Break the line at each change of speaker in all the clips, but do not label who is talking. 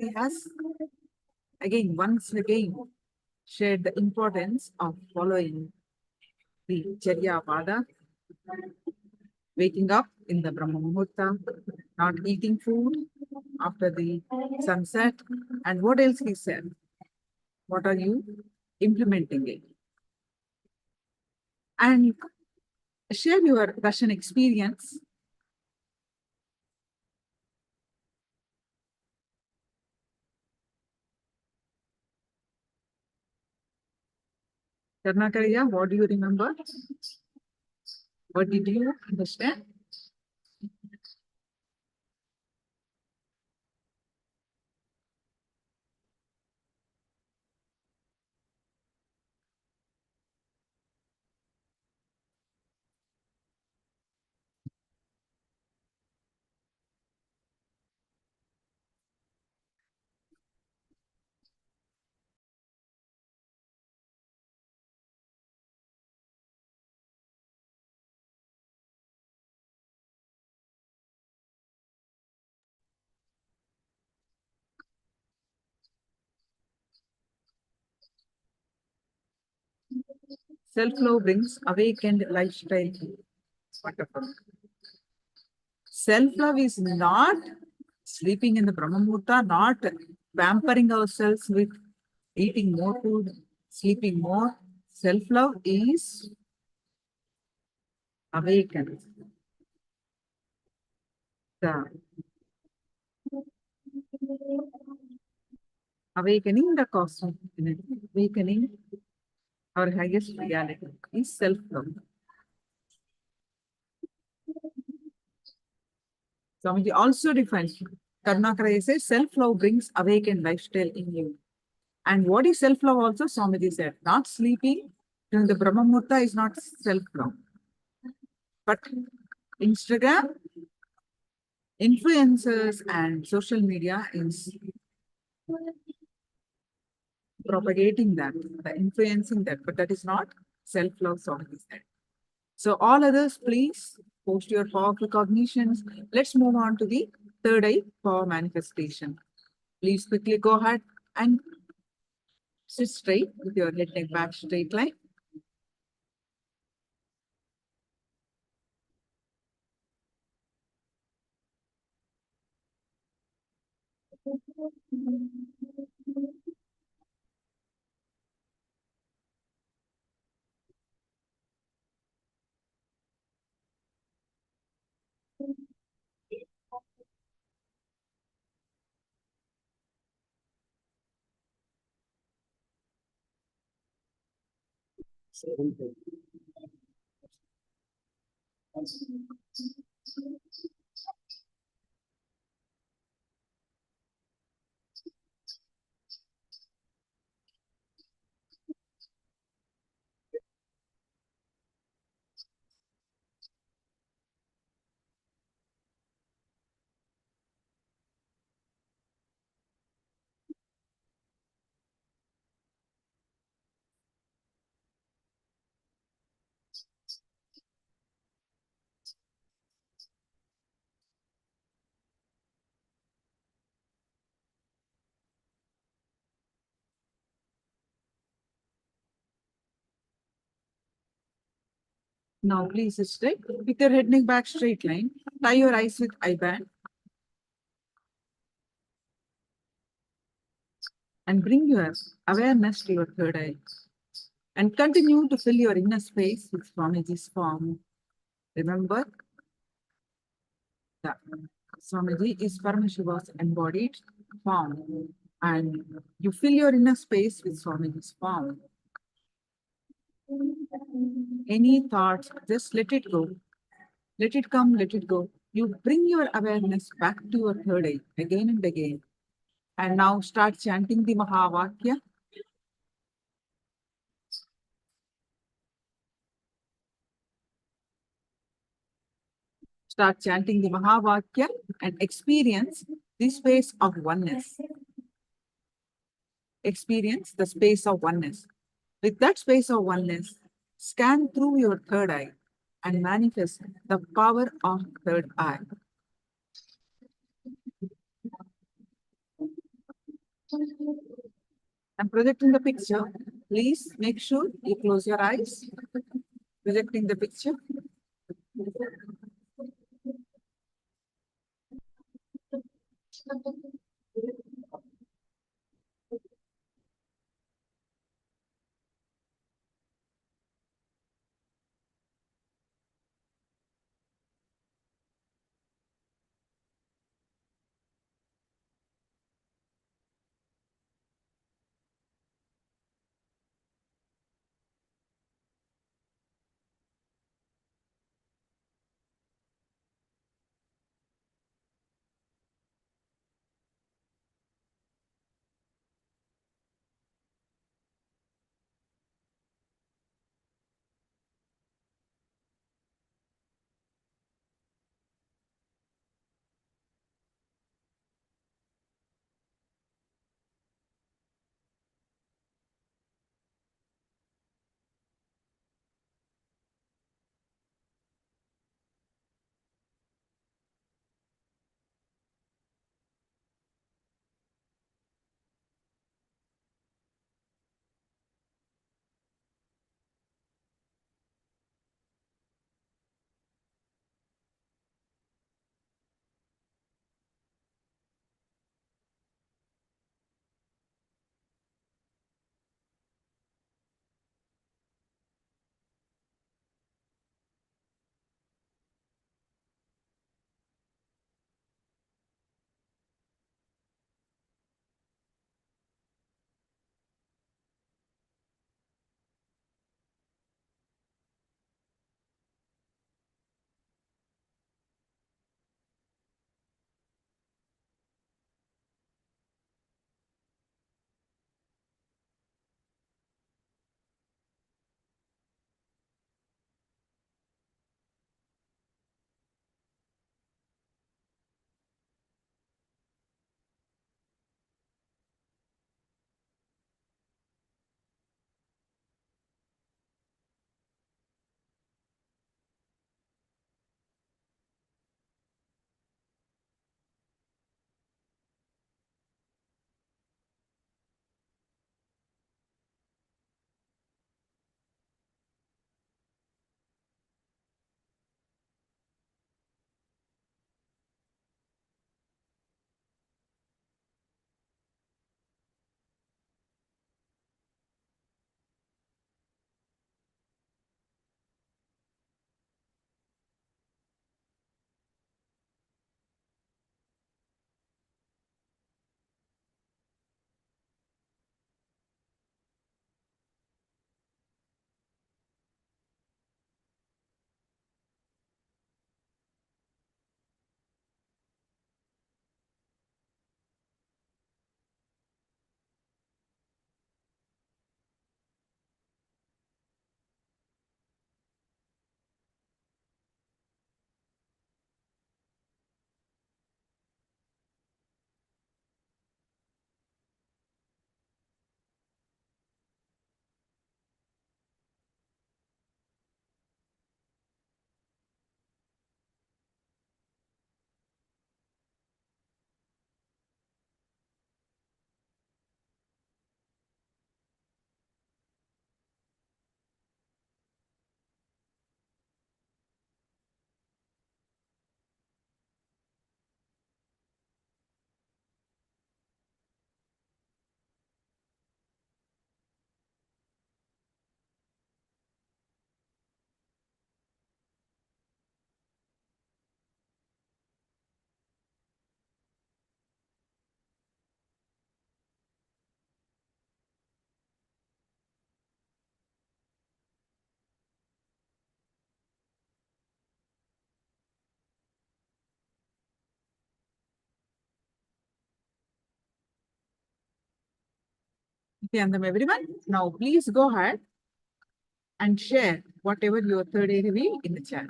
he has once again shared the importance of following the Charya Pada, waking up in the Brahma Muhurta, not eating food after the sunset. And what else he said? What are you implementing it? And share your Russian experience. Karnataka, what do you remember? What did you understand? Self-love brings awakened lifestyle. Wonderful. Self-love is not sleeping in the Brahma Muhurta, not pampering ourselves with eating more food, sleeping more. Self-love is awakened. The awakening the cosmic, awakening our highest reality is self-love. Swamiji also defines, Karnakara says, self-love brings awakened lifestyle in you. And what is self-love also? Swamiji said, not sleeping during the Brahma Muhurta is not self-love. But Instagram, influencers and social media is propagating that, influencing that, but that is not self-love, Swamiji said. So all others, please post your power recognitions. Let's move on to the third eye power manifestation. Please quickly go ahead and sit straight with your head, neck, back straight line. Now please sit straight with your head, neck, back straight line. Tie your eyes with eye band and bring your awareness to your third eye. And continue to fill your inner space with Swamiji's form. Remember that Swamiji is Paramashiva's embodied form. And you fill your inner space with Swamiji's form. Any thoughts, just let it go. Let it come, let it go. You bring your awareness back to your third eye again and again. And now start chanting the Mahavakya. Start chanting the Mahavakya and experience the space of oneness. Experience the space of oneness. With that space of oneness, scan through your third eye and manifest the power of third eye. I'm projecting the picture. Please make sure you close your eyes. Projecting the picture. Nithyananda, everyone. Now, please go ahead and share whatever your third area view in the chat.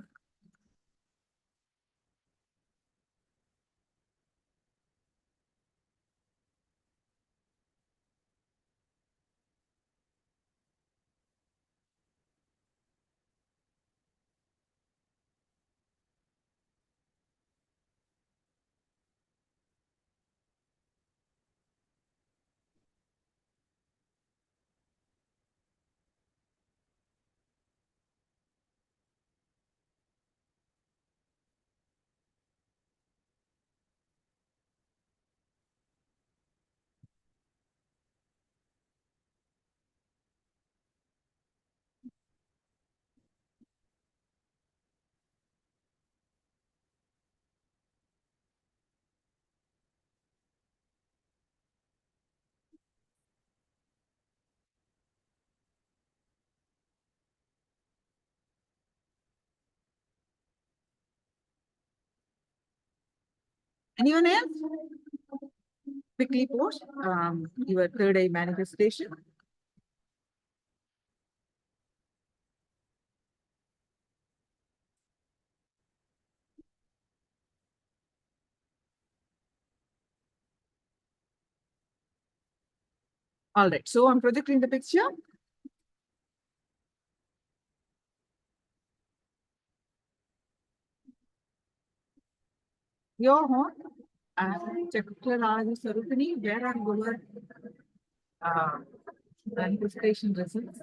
Anyone else? Quickly post your third eye manifestation. All right, so I'm projecting the picture. Your home and Chakras Sarupini, where are your uh, manifestation results?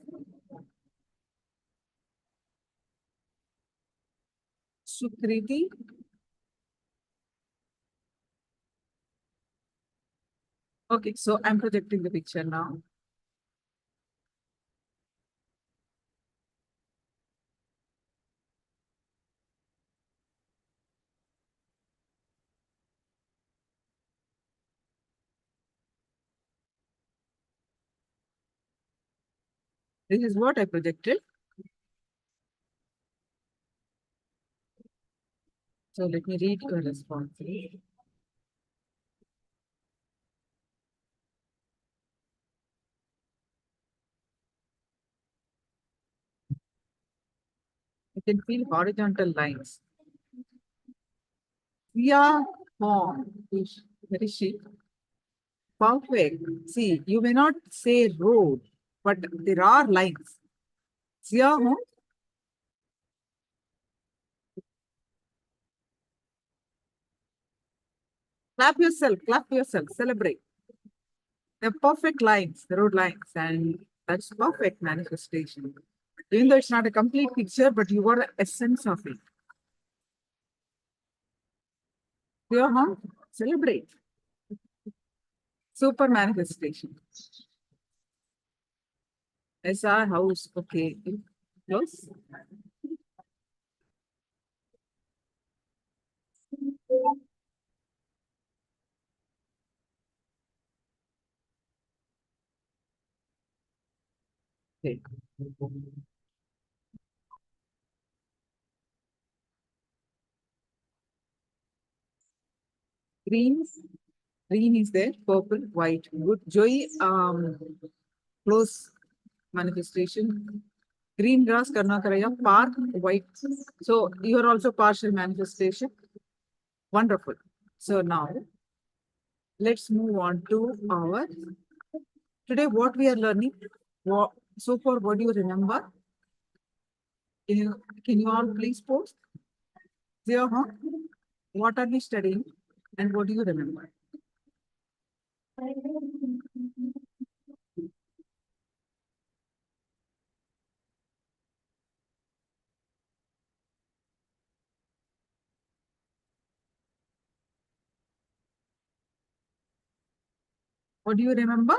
Sukriti. Okay, so I'm projecting the picture now. This is what I projected. So let me read your response. You can feel horizontal lines. Yeah, very chic. Perfect. See, you may not say road, but there are lines. Yeah, clap yourself, celebrate. They're perfect lines, the road lines, and that's perfect manifestation. Even though it's not a complete picture, but you got the essence of it. Yeah, celebrate. Super manifestation. SR house, okay. Close. Okay. Green, green is there, purple, white. Good. Joy, close manifestation. Green grass, Karnakaraya, park, white. So you are also partial manifestation. Wonderful. So now let's move on to our today what we are learning. What, so far, what do you remember? Can you all please post? Zero, huh? What are we studying and what do you remember? What do you remember?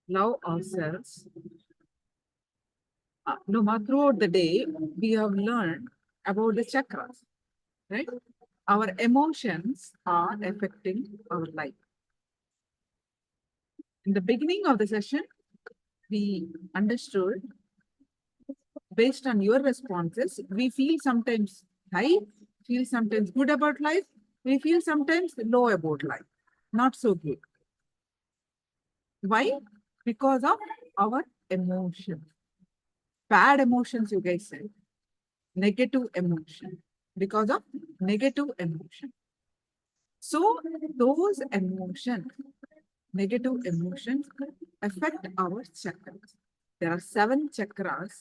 Love ourselves. No matter throughout the day, we have learned about the chakras, right? Our emotions are affecting our life. In the beginning of the session, we understood based on your responses, we feel sometimes high, feel sometimes good about life, we feel sometimes low about life, not so good. Why? Because of our emotions. Bad emotions, you guys said. Negative emotion. Because of negative emotion. So those emotions negative emotions affect our chakras. There are 7 chakras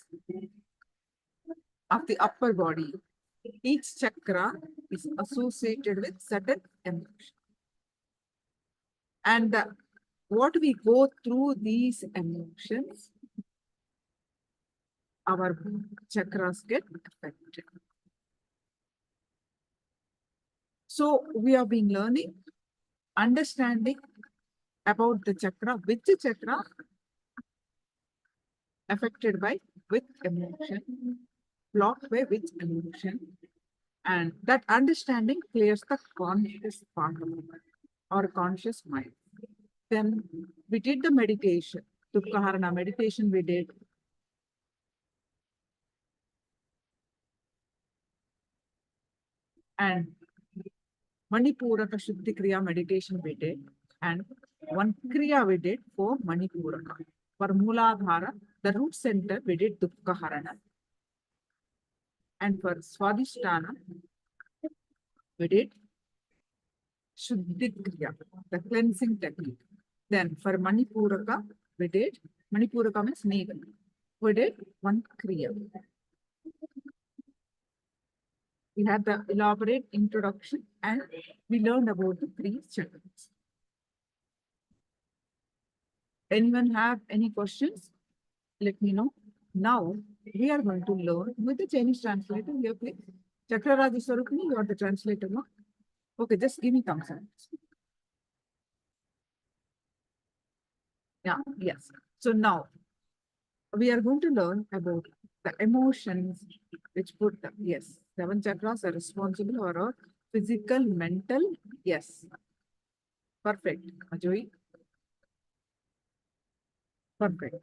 of the upper body. Each chakra is associated with certain emotions. And what we go through these emotions, our chakras get affected. So we have been learning, understanding about the chakra, which chakra affected by which emotion, blocked by which emotion, and that understanding clears the conscious part of the mind or conscious mind. Then we did the meditation, Tukkaharana meditation we did. And Manipuraka Shuddhi Kriya meditation we did. And one Kriya we did for Manipuraka. For Mooladhara, the root center, we did Tukkaharana. And for Swadhisthana, we did Shuddhi Kriya, the cleansing technique. Then for Manipuraka, we did, Manipuraka means navel. We did one Kriya. We had the elaborate introduction and we learned about the 3 chakras. Anyone have any questions? Let me know. Now we are going to learn with the Chinese translator here, please. Chakraraja Swarupini, you are the translator, no? Okay, just give me thumbs up. Yeah, yes. So now we are going to learn about the emotions which put the, yes, 7 chakras are responsible for our physical, mental, yes. Perfect, Ajoy. Perfect.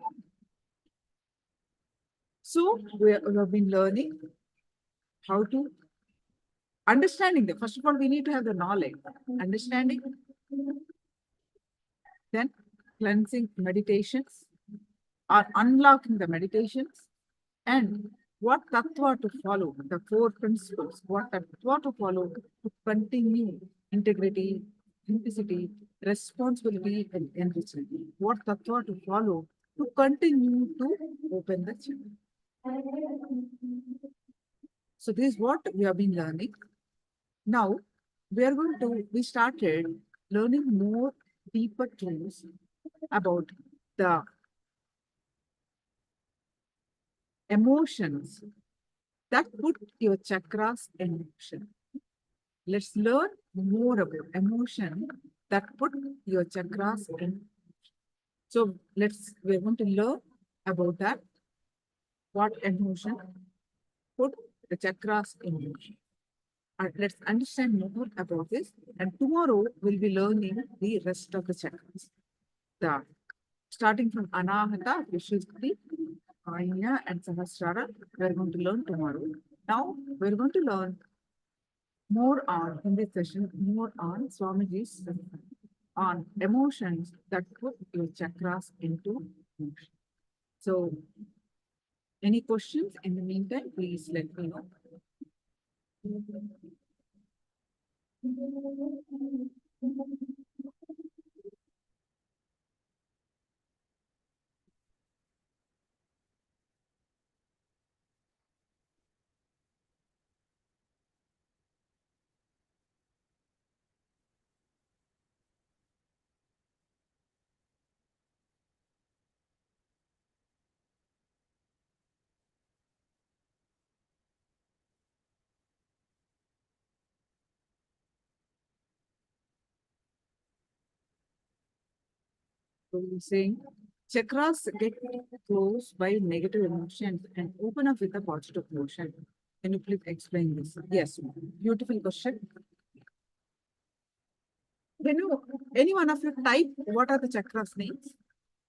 So we have been learning how to understanding them. First of all, we need to have the knowledge, understanding, then cleansing meditations or unlocking the meditations, and what tattva to follow, the 4 principles, what tattva to follow to continue integrity, simplicity, responsibility, and enrichment. What tattva to follow to continue to open the channel. So this is what we have been learning. Now we started learning more deeper truths about the emotions that put your chakras in motion. Let's learn more about emotion that put your chakras in motion. So we're going to learn about that. What emotion put the chakras in motion. And let's understand more about this. And tomorrow we'll be learning the rest of the chakras. Starting from Anahata, Vishuddhi, Anya, and Sahasrara, we're going to learn tomorrow. Now we're going to learn more on, in this session, more on Swamiji's on emotions that put your chakras into motion. So, any questions in the meantime, please let me know. So you're saying chakras get closed by negative emotions and open up with a positive emotion. Can you please explain this? Yes, beautiful question. Can you, any one of you type what are the chakras names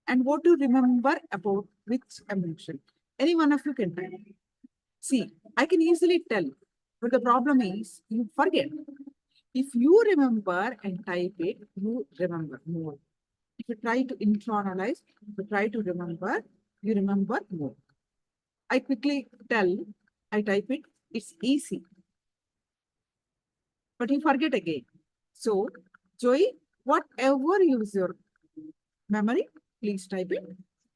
and what do you remember about which emotion? Any one of you can type. See, I can easily tell, but the problem is you forget. If you remember and type it, you remember more. If you try to internalize, if you try to remember, you remember more. I quickly tell, I type it, it's easy. But you forget again. So, Joy, whatever is your memory, please type it.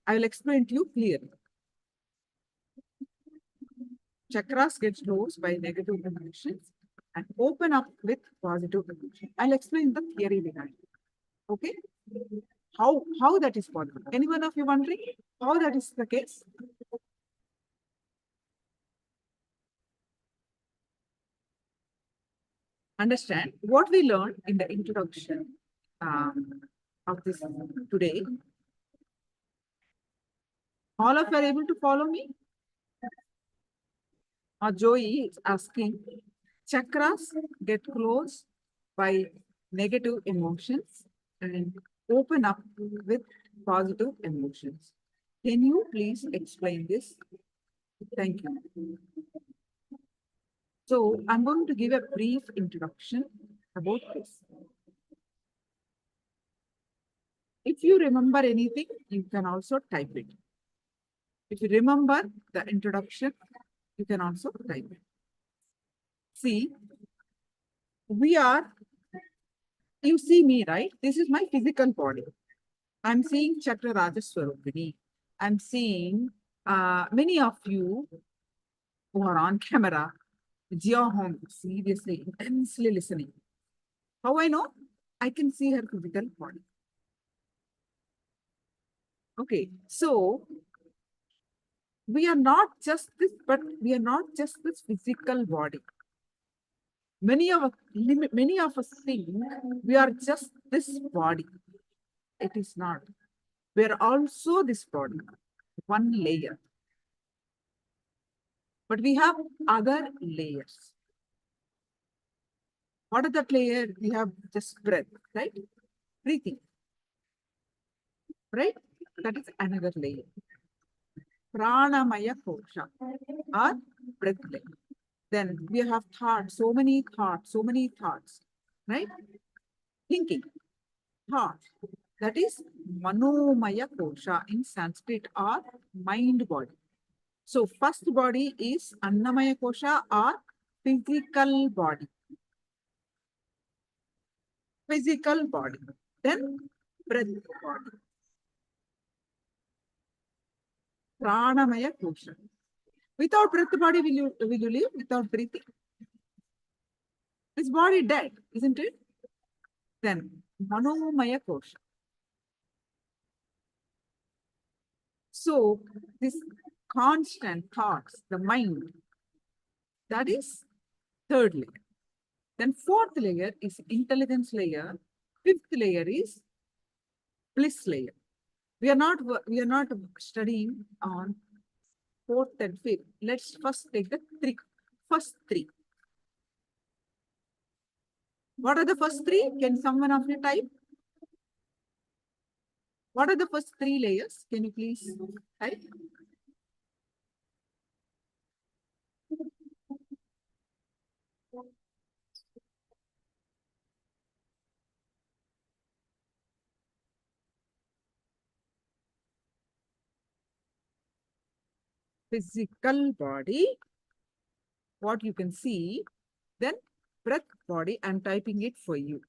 I will explain to you clearly. Chakras get closed by negative emotions and open up with positive emotion. I'll explain the theory behind it. Okay? How that is possible? Any one of you wondering how that is the case? Understand what we learned in the introduction of this today. All of you are able to follow me? Joey is asking, chakras get closed by negative emotions and open up with positive emotions. Can you please explain this? Thank you. So I'm going to give a brief introduction about this. If you remember anything, you can also type it. If you remember the introduction, you can also type it. See, you see me, right? This is my physical body. I'm seeing Chakra Rajaswarupini. I'm seeing many of you who are on camera, Jia Home, seriously, intensely listening. How I know? I can see her physical body. Okay, so we are not just this, but we are not just this physical body. Many of us think we are just this body. It is not. We are also this body, one layer. But we have other layers. What is that layer? We have just breath, right? Breathing, right? That is another layer. Pranamaya kosha or breath layer. Then we have thoughts, so many thoughts, right? Thinking, thought. That is manomaya kosha in Sanskrit or mind body. So first body is annamaya kosha or physical body. Physical body. Then breath body. Pranamaya kosha. Without breath body, will you live without breathing? This body dead, isn't it? Then manomaya kosha. So this constant thoughts, the mind, that is third layer. Then fourth layer is intelligence layer. Fifth layer is bliss layer. We are not studying on fourth and fifth. Let's first take the first three. What are the first three? Can someone of you type? What are the first three layers? Can you please type? Physical body, what you can see, then breath body, I'm typing it for you.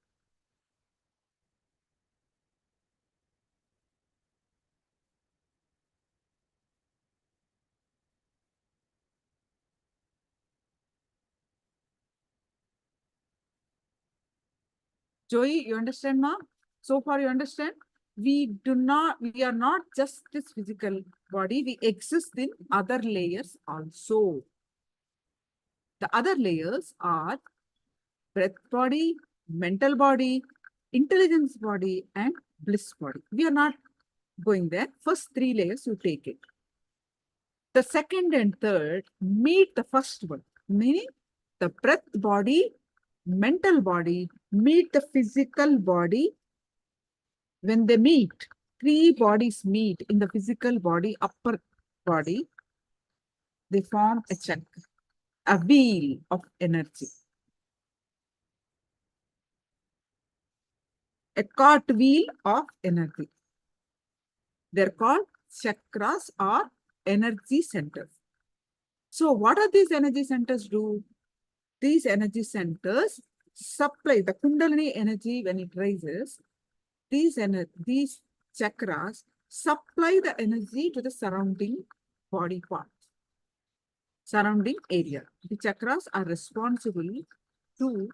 Joey, you understand, ma? So far you understand? We are not just this physical body, we exist in other layers also. The other layers are breath body, mental body, intelligence body, and bliss body. We are not going there. First three layers, you take it. The second and third meet the first one, meaning the breath body, mental body meet the physical body. When they meet, three bodies meet in the physical body, upper body, they form a chakra, a wheel of energy. A cartwheel of energy. They're called chakras or energy centers. So what are these energy centers do? These energy centers supply the Kundalini energy when it rises. These chakras supply the energy to the surrounding body parts, surrounding area. The chakras are responsible to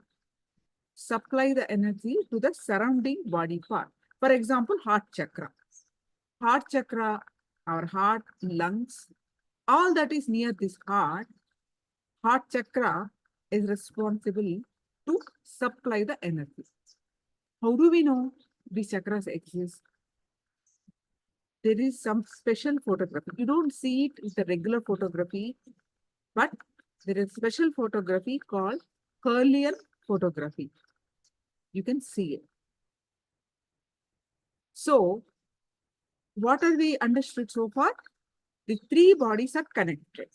supply the energy to the surrounding body part. For example, heart chakra. Heart chakra, our heart, lungs, all that is near this heart chakra is responsible to supply the energy. How do we know these chakras exist? There is some special photography. You don't see it with the regular photography, but there is special photography called Kirlian photography. You can see it. So, what have we understood so far? The three bodies are connected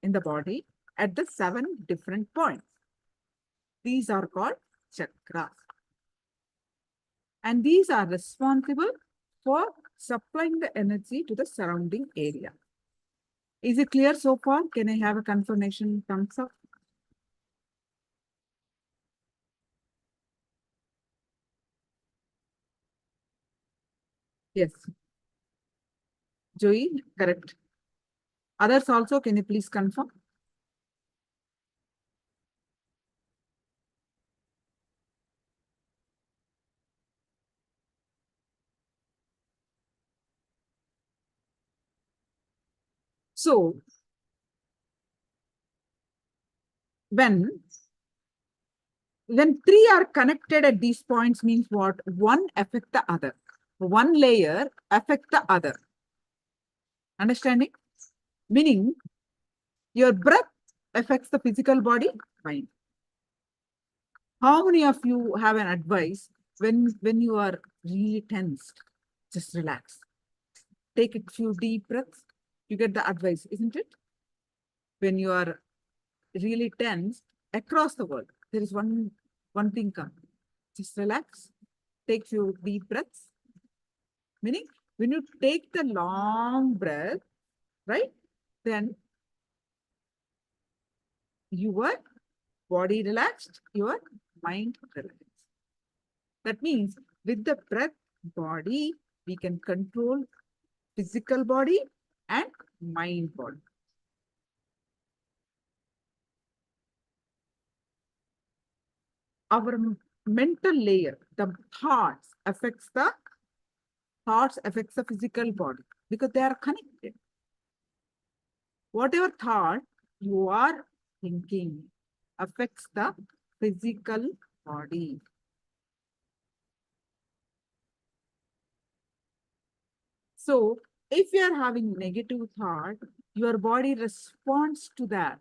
in the body at the 7 different points. These are called chakras. And these are responsible for supplying the energy to the surrounding area. Is it clear so far? Can I have a confirmation thumbs up? Yes. Joey, correct. Others also, can you please confirm? So, when three are connected at these points means what? One affect the other. One layer affect the other. Understanding? Meaning, your breath affects the physical body, mind. How many of you have an advice when you are really tensed? Just relax. Take a few deep breaths. You get the advice, isn't it? When you are really tense across the world, there is one thing come. Just relax. Take few deep breaths. Meaning, when you take the long breath, right, then your body relaxed, your mind relaxed. That means with the breath body, we can control physical body and mind body. Our mental layer, the thoughts affects the physical body because they are connected. Whatever thought you are thinking affects the physical body. So if you are having negative thought, your body responds to that.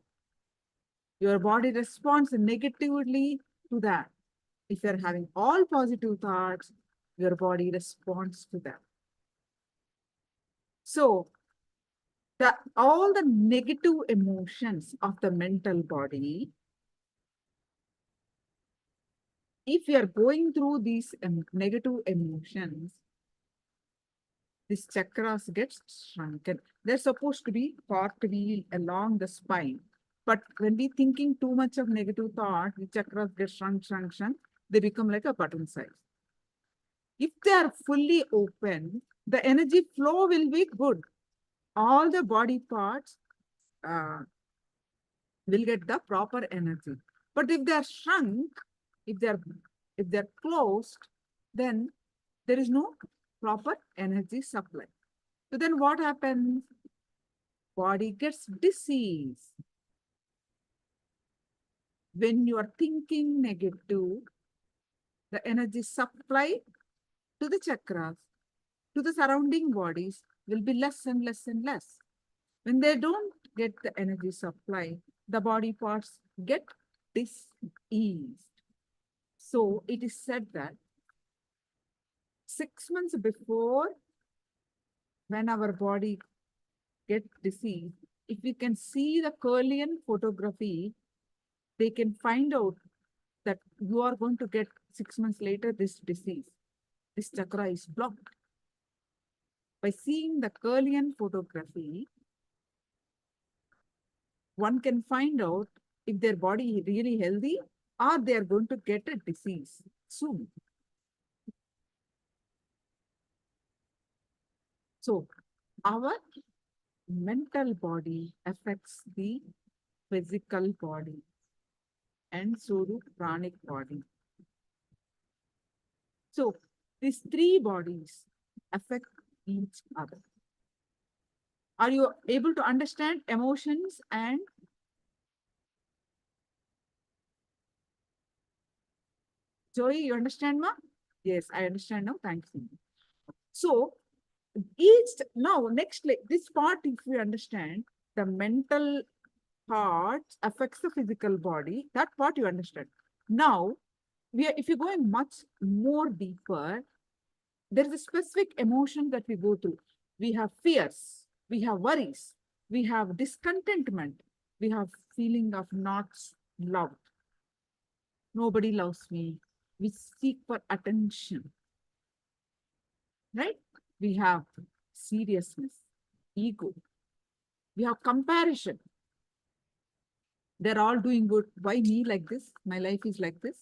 Your body responds negatively to that. If you're having all positive thoughts, your body responds to them. So, all the negative emotions of the mental body, if you are going through these negative emotions, these chakras get shrunken. They're supposed to be cartwheel along the spine. But when we thinking too much of negative thought, the chakras get shrunk, they become like a button size. If they are fully open, the energy flow will be good. All the body parts will get the proper energy. But if they are shrunk, if they're closed, then there is no proper energy supply. So then what happens? Body gets disease. When you are thinking negative, the energy supply to the chakras, to the surrounding bodies will be less and less and less. When they don't get the energy supply, the body parts get diseased. So it is said that 6 months before, when our body gets diseased, if we can see the Kirlian photography, they can find out that you are going to get 6 months later this disease. This chakra is blocked. By seeing the Kirlian photography, one can find out if their body is really healthy or they are going to get a disease soon. So our mental body affects the physical body and so do pranic body. So these three bodies affect each other. Are you able to understand emotions and Joey? You understand, ma? Yes, I understand now. Thanks. So each now next like this part, if we understand the mental part affects the physical body, that part you understand. Now we are if you're going much more deeper, there is a specific emotion that we go through. We have fears, we have worries, we have discontentment, we have feeling of not loved. Nobody loves me. We seek for attention, right? We have seriousness, ego. We have comparison. They're all doing good. Why me like this? My life is like this.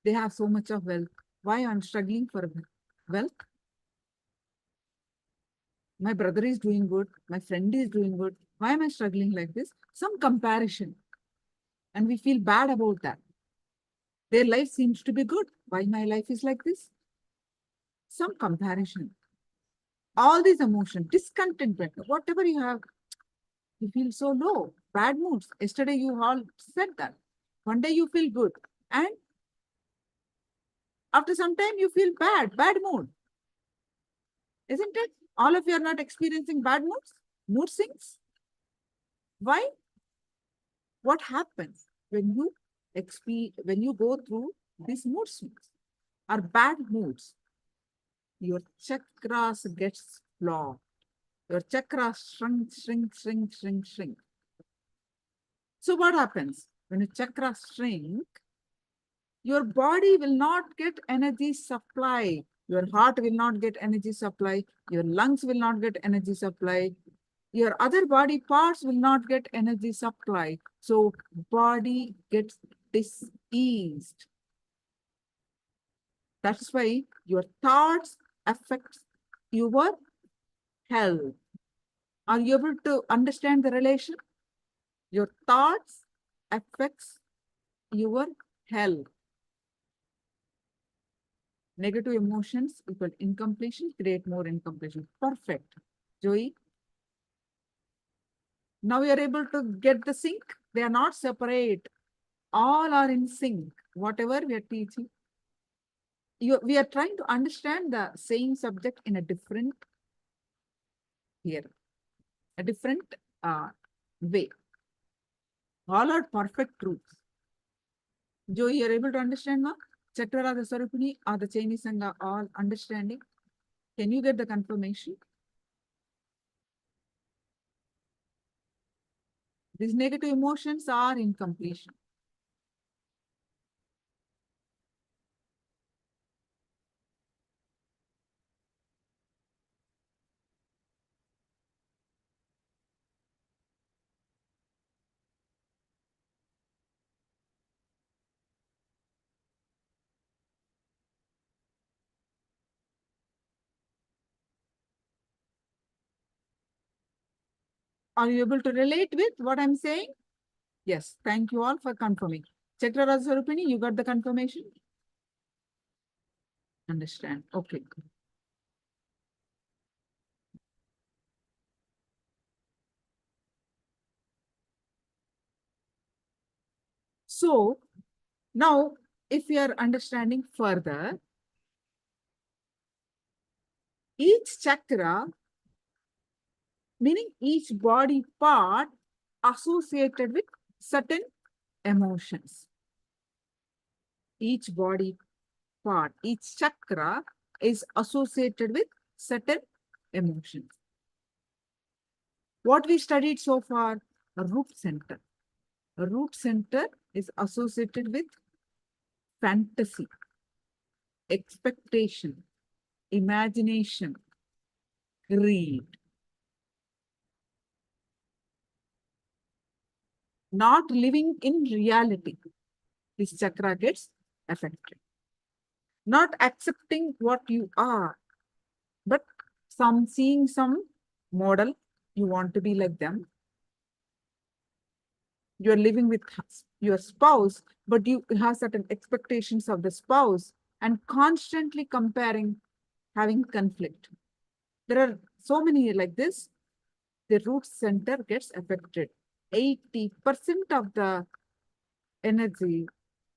They have so much of wealth. Why I'm struggling for wealth? My brother is doing good. My friend is doing good. Why am I struggling like this? Some comparison. And we feel bad about that. Their life seems to be good. Why my life is like this? Some comparison. All these emotions, discontentment, whatever you have, you feel so low, bad moods. Yesterday you all said that. One day you feel good. And after some time you feel bad mood. Isn't it? All of you are not experiencing bad moods? Mood swings? Why? What happens when you go through these mood swings or bad moods? Your chakras gets blocked. Your chakras shrink. So what happens? When your chakras shrink, your body will not get energy supply. Your heart will not get energy supply. Your lungs will not get energy supply. Your other body parts will not get energy supply. So body gets diseased. That's why your thoughts affect your health. Are you able to understand the relation? Your thoughts affects your health. Negative emotions equal incompletion, create more incompletion. Perfect. Joey, now we are able to get the sync. They are not separate. All are in sync. Whatever we are teaching, we are trying to understand the same subject in a different here, a different way. All are perfect truths. Joey, you are able to understand now? Chakra, the Sarupini, or the Chinese and are all understanding. Can you get the confirmation? These negative emotions are incompletion. Are you able to relate with what I'm saying? Yes. Thank you all for confirming. Chakra Sarupini, you got the confirmation? Understand. Okay. So now, if we are understanding further, each chakra, meaning each body part associated with certain emotions. Each body part, each chakra is associated with certain emotions. What we studied so far, a root center. A root center is associated with fantasy, expectation, imagination, greed. Not living in reality. This chakra gets affected. Not accepting what you are, but seeing some model, you want to be like them. You're living with your spouse, but you have certain expectations of the spouse and constantly comparing, having conflict. There are so many like this. The root center gets affected. 80% of the energy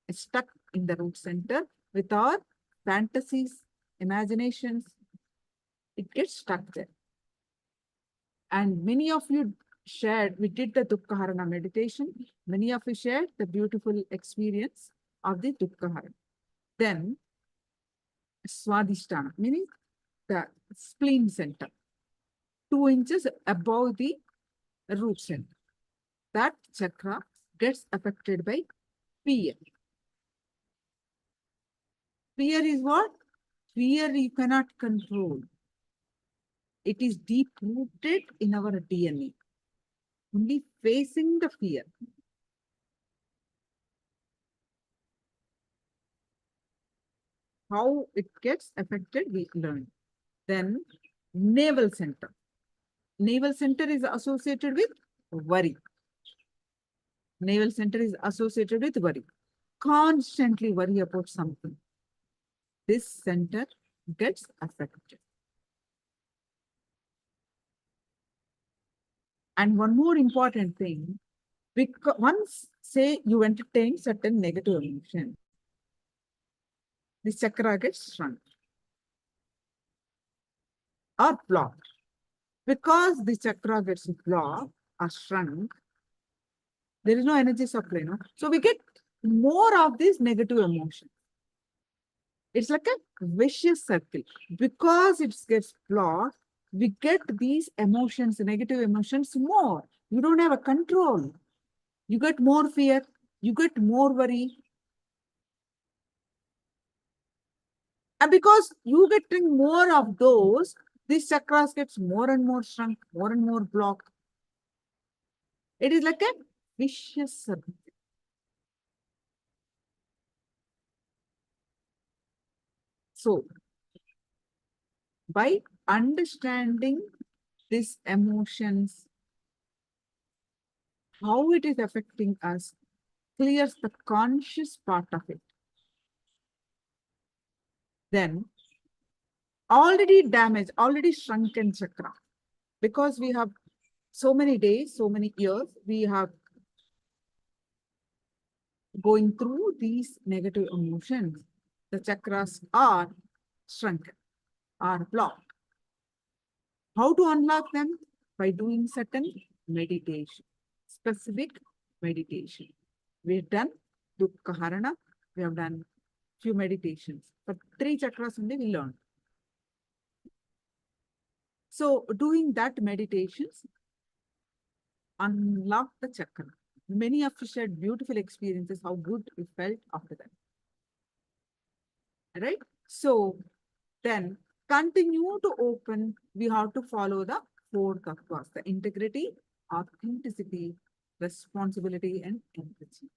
is stuck in the root center with our fantasies, imaginations. It gets stuck there. And many of you shared, we did the Dukkhaharana meditation. Many of you shared the beautiful experience of the Dukkhaharana. Then, Swadhisthana, meaning the spleen center, 2 inches above the root center. That chakra gets affected by fear. Fear is what? Fear you cannot control. It is deep rooted in our DNA. Only facing the fear. How it gets affected, we learn. Then navel center. Navel center is associated with worry. Navel center is associated with worry. Constantly worry about something. This center gets affected. And one more important thing, because once, say, you entertain certain negative emotion, the chakra gets shrunk or blocked. Because the chakra gets blocked or shrunk, there is no energy supply, no? So we get more of these negative emotions. It's like a vicious circle. Because it gets blocked, we get these emotions, negative emotions more. You don't have a control. You get more fear, you get more worry. And because you getting more of those, these chakras gets more and more shrunk, more and more blocked. It is like a vicious circle. So, by understanding these emotions, how it is affecting us, clears the conscious part of it. Then, already damaged, already shrunken chakra, because we have so many days, so many years, we have going through these negative emotions, the chakras are shrunken, are blocked. How to unlock them? By doing certain meditation, specific meditation. We've done Dukkhaharana, we have done few meditations, but 3 chakras only we learned. So doing that meditations unlock the chakra. Many of you shared beautiful experiences, how good you felt after that. Right? So then continue to open. We have to follow the 4 tattvas, the integrity, authenticity, responsibility, and empathy.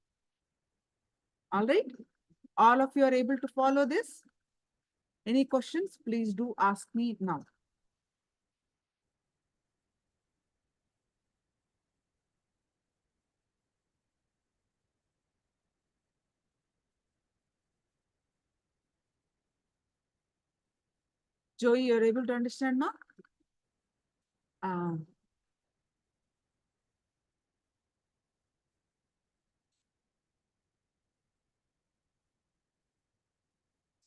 All right? All of you are able to follow this? Any questions? Please do ask me now. Joey, you're able to understand now?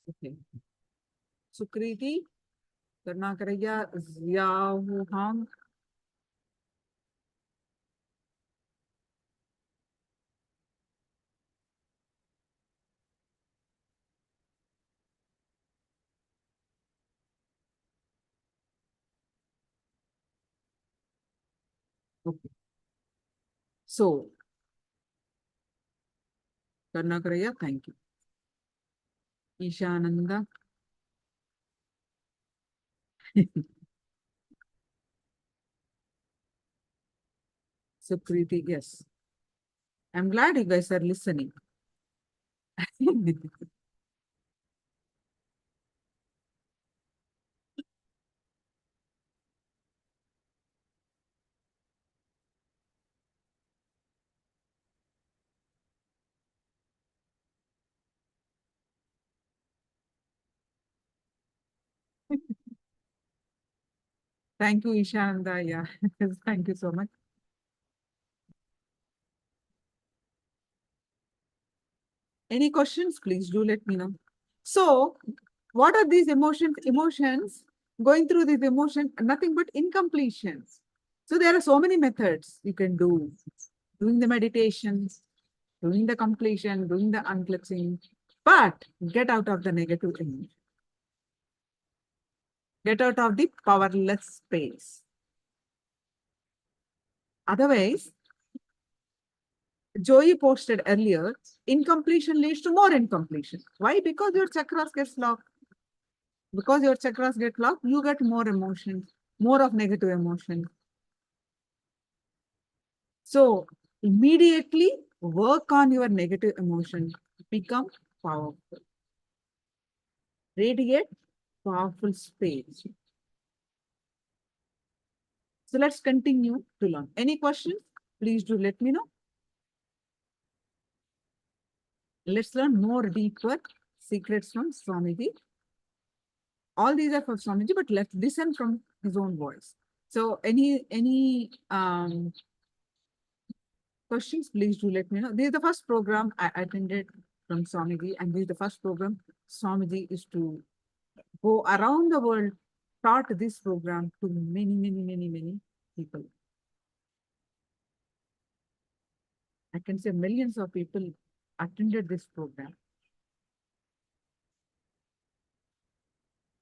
Okay. Sukriti, Karnakaraya, Ziyahuhang. Okay. So, Karnakaraya, thank you. Ishananda. Sukriti, yes. I'm glad you guys are listening. Thank you, Ishananda. Yeah, thank you so much. Any questions? Please do let me know. So, what are these emotions? Emotions, going through these emotions, nothing but incompletions. So, there are so many methods you can do. Doing the meditations, doing the completion, doing the unclutching, but get out of the negative emotion. Get out of the powerless space. Otherwise, Joey posted earlier, incompletion leads to more incompletion. Why? Because your chakras get locked. Because your chakras get locked, you get more emotions, more of negative emotions. So immediately work on your negative emotions. Become powerful. Radiate powerful space. So let's continue to learn. Any questions? Please do let me know. Let's learn more deeper secrets from Swamiji. All these are from Swamiji, but let's listen from his own voice. So any questions, please do let me know. This is the first program I attended from Swamiji, and this is the first program Swamiji is to go around the world, taught this program to many people. I can say millions of people attended this program.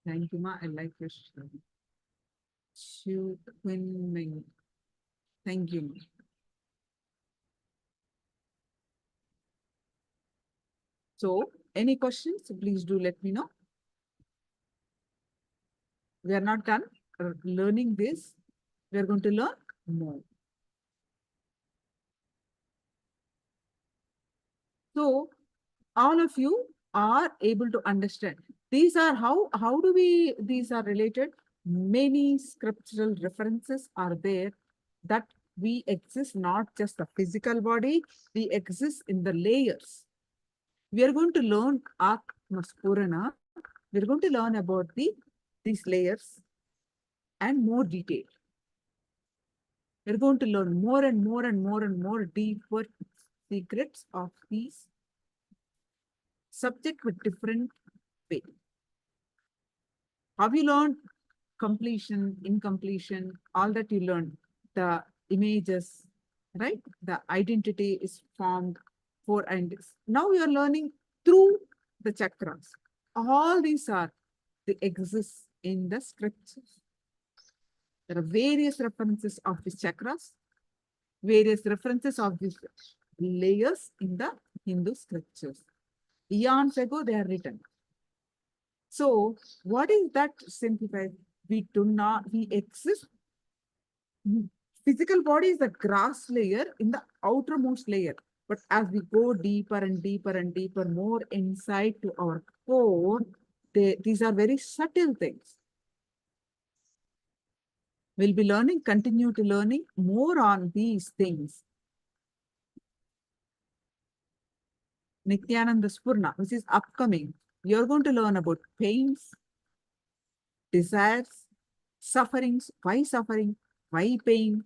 Thank you, Ma. I like your story. Shu Quinn Ming. Thank you, Ma. So, any questions? Please do let me know. We are not done learning this. We are going to learn more. So, all of you are able to understand. These are how do we, these are related. Many scriptural references are there that we exist not just the physical body, we exist in the layers. We are going to learn Atmaspurana. We're going to learn about these layers and more detail. We're going to learn more and more and more and more deeper secrets of these subject with different way. Have you learned completion, incompletion, all that you learned, the images, right? The identity is formed for, and now you are learning through the chakras. All these are, they exist in the scriptures. There are various references of these chakras, various references of these layers in the Hindu scriptures. Eons ago, they are written. So, what is that simplified? We do not, we exist. Physical body is the grass layer in the outermost layer. But as we go deeper and deeper and deeper, more inside to our core, these are very subtle things. We'll be learning, continue to learning more on these things. Nithyananda Spurna, which is upcoming, you're going to learn about pains, desires, sufferings, why pain,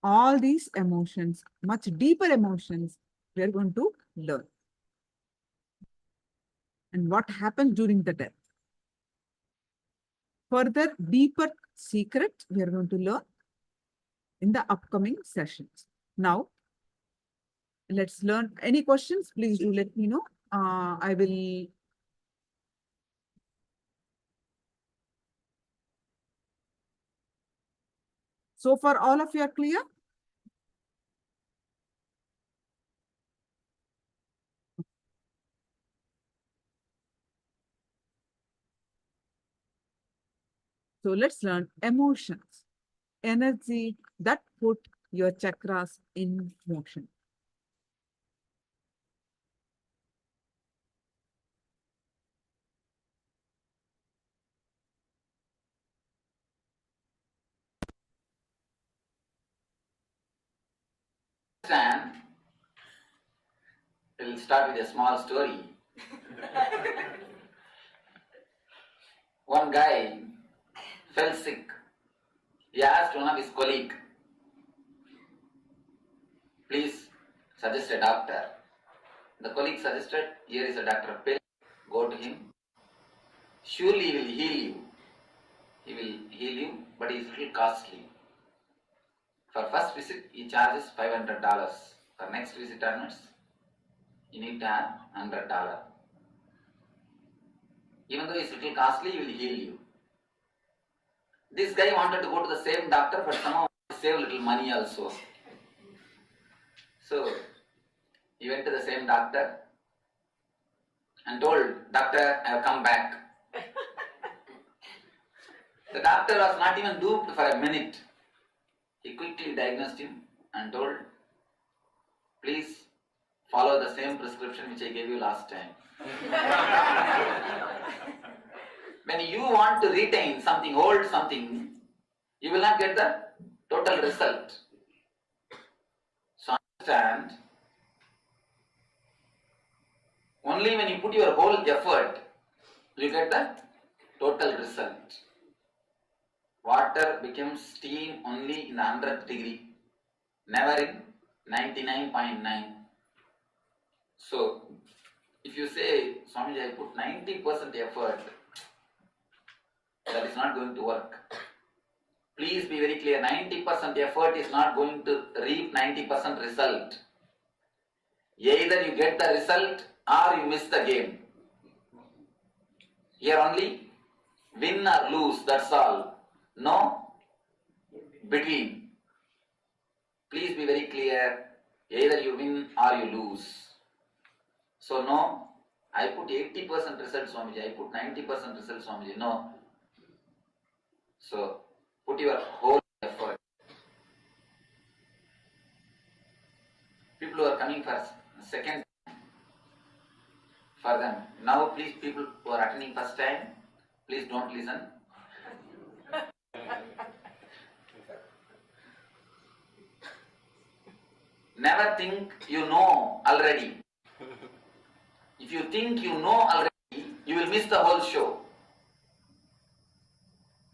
all these emotions, much deeper emotions, we are going to learn. And what happens during the death. Further, deeper secrets we are going to learn in the upcoming sessions. Now, let's learn. Any questions? Please do let me know. I will. So far, all of you are clear? So let's learn emotions, energy that put your chakras in motion.
We'll start with a small story. One guy fell sick. He asked one of his colleagues, please suggest a doctor. The colleague suggested, here is a doctor, pill, go to him. Surely he will heal you. He will heal you, but he is little costly. For first visit, he charges $500. For next visit onwards, you need to have $100. Even though he is little costly, he will heal you. This guy wanted to go to the same doctor, but somehow save little money also. So he went to the same doctor and told, doctor, I have come back. The doctor was not even duped for a minute. He quickly diagnosed him and told, please follow the same prescription which I gave you last time. When you want to retain something, hold something, you will not get the total result. So understand, only when you put your whole effort, you get the total result. Water becomes steam only in the 100th degree, never in 99.9. So, if you say, Swamiji, I put 90% effort, that is not going to work. Please be very clear, 90% effort is not going to reap 90% result. Either you get the result or you miss the game. Here only, win or lose, that's all. No between. Please be very clear, either you win or you lose. So no, I put 80% result, Swamiji, I put 90% result, Swamiji, no. So, put your whole effort. People who are coming for second time, for them. Now please, people who are attending first time, please don't listen. Never think you know already. If you think you know already, you will miss the whole show.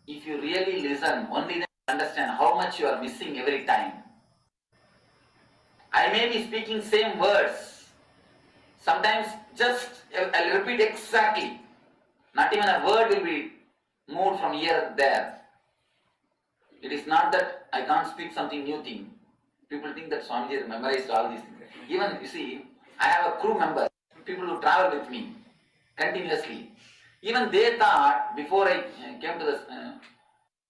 If you really listen, only then understand how much you are missing every time. I may be speaking same words. Sometimes just I'll repeat exactly. Not even a word will be moved from here and there. It is not that I can't speak something new thing. People think that Swamiji has memorized all these things. Even, you see, I have a crew member, people who travel with me continuously. Even they thought, before I came to the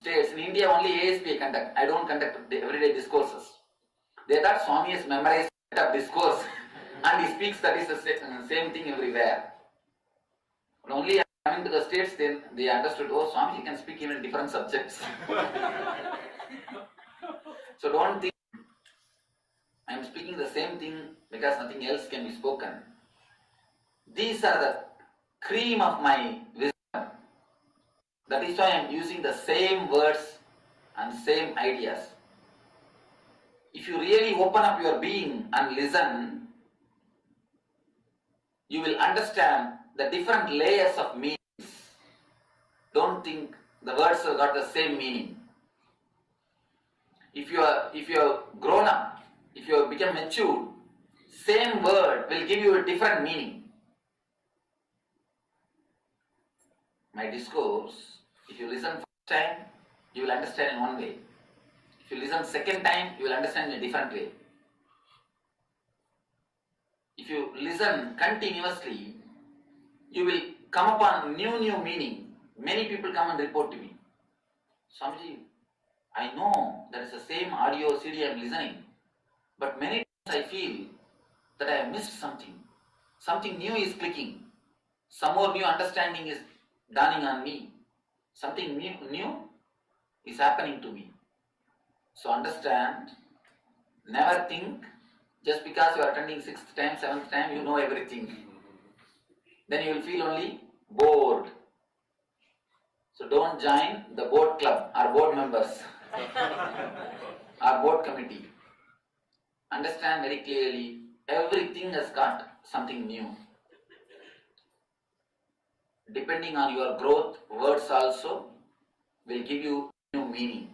States, in India only ASP I conduct. I don't conduct everyday discourses. They thought Swami has memorized a discourse and he speaks that is the same thing everywhere. But only coming to the States, then they understood, oh, Swami can speak even different subjects. So don't think I am speaking the same thing because nothing else can be spoken. These are the cream of my wisdom. That is why I am using the same words and same ideas. If you really open up your being and listen, you will understand the different layers of meanings. Don't think the words have got the same meaning. If you have grown up, if you have become mature, same word will give you a different meaning. My discourse, if you listen first time, you will understand in one way. If you listen second time, you will understand in a different way. If you listen continuously, you will come upon new meaning. Many people come and report to me, Swamiji, I know that is the same audio CD I am listening, but many times I feel that I have missed something. Something new is clicking. Some more new understanding is dawning on me. Something new is happening to me. So understand, never think just because you are attending 6th time, 7th time, you know everything. Then you will feel only bored. So don't join the board club or board members or board committee. Understand very clearly, everything has got something new. depending on your growth, words also will give you new meaning.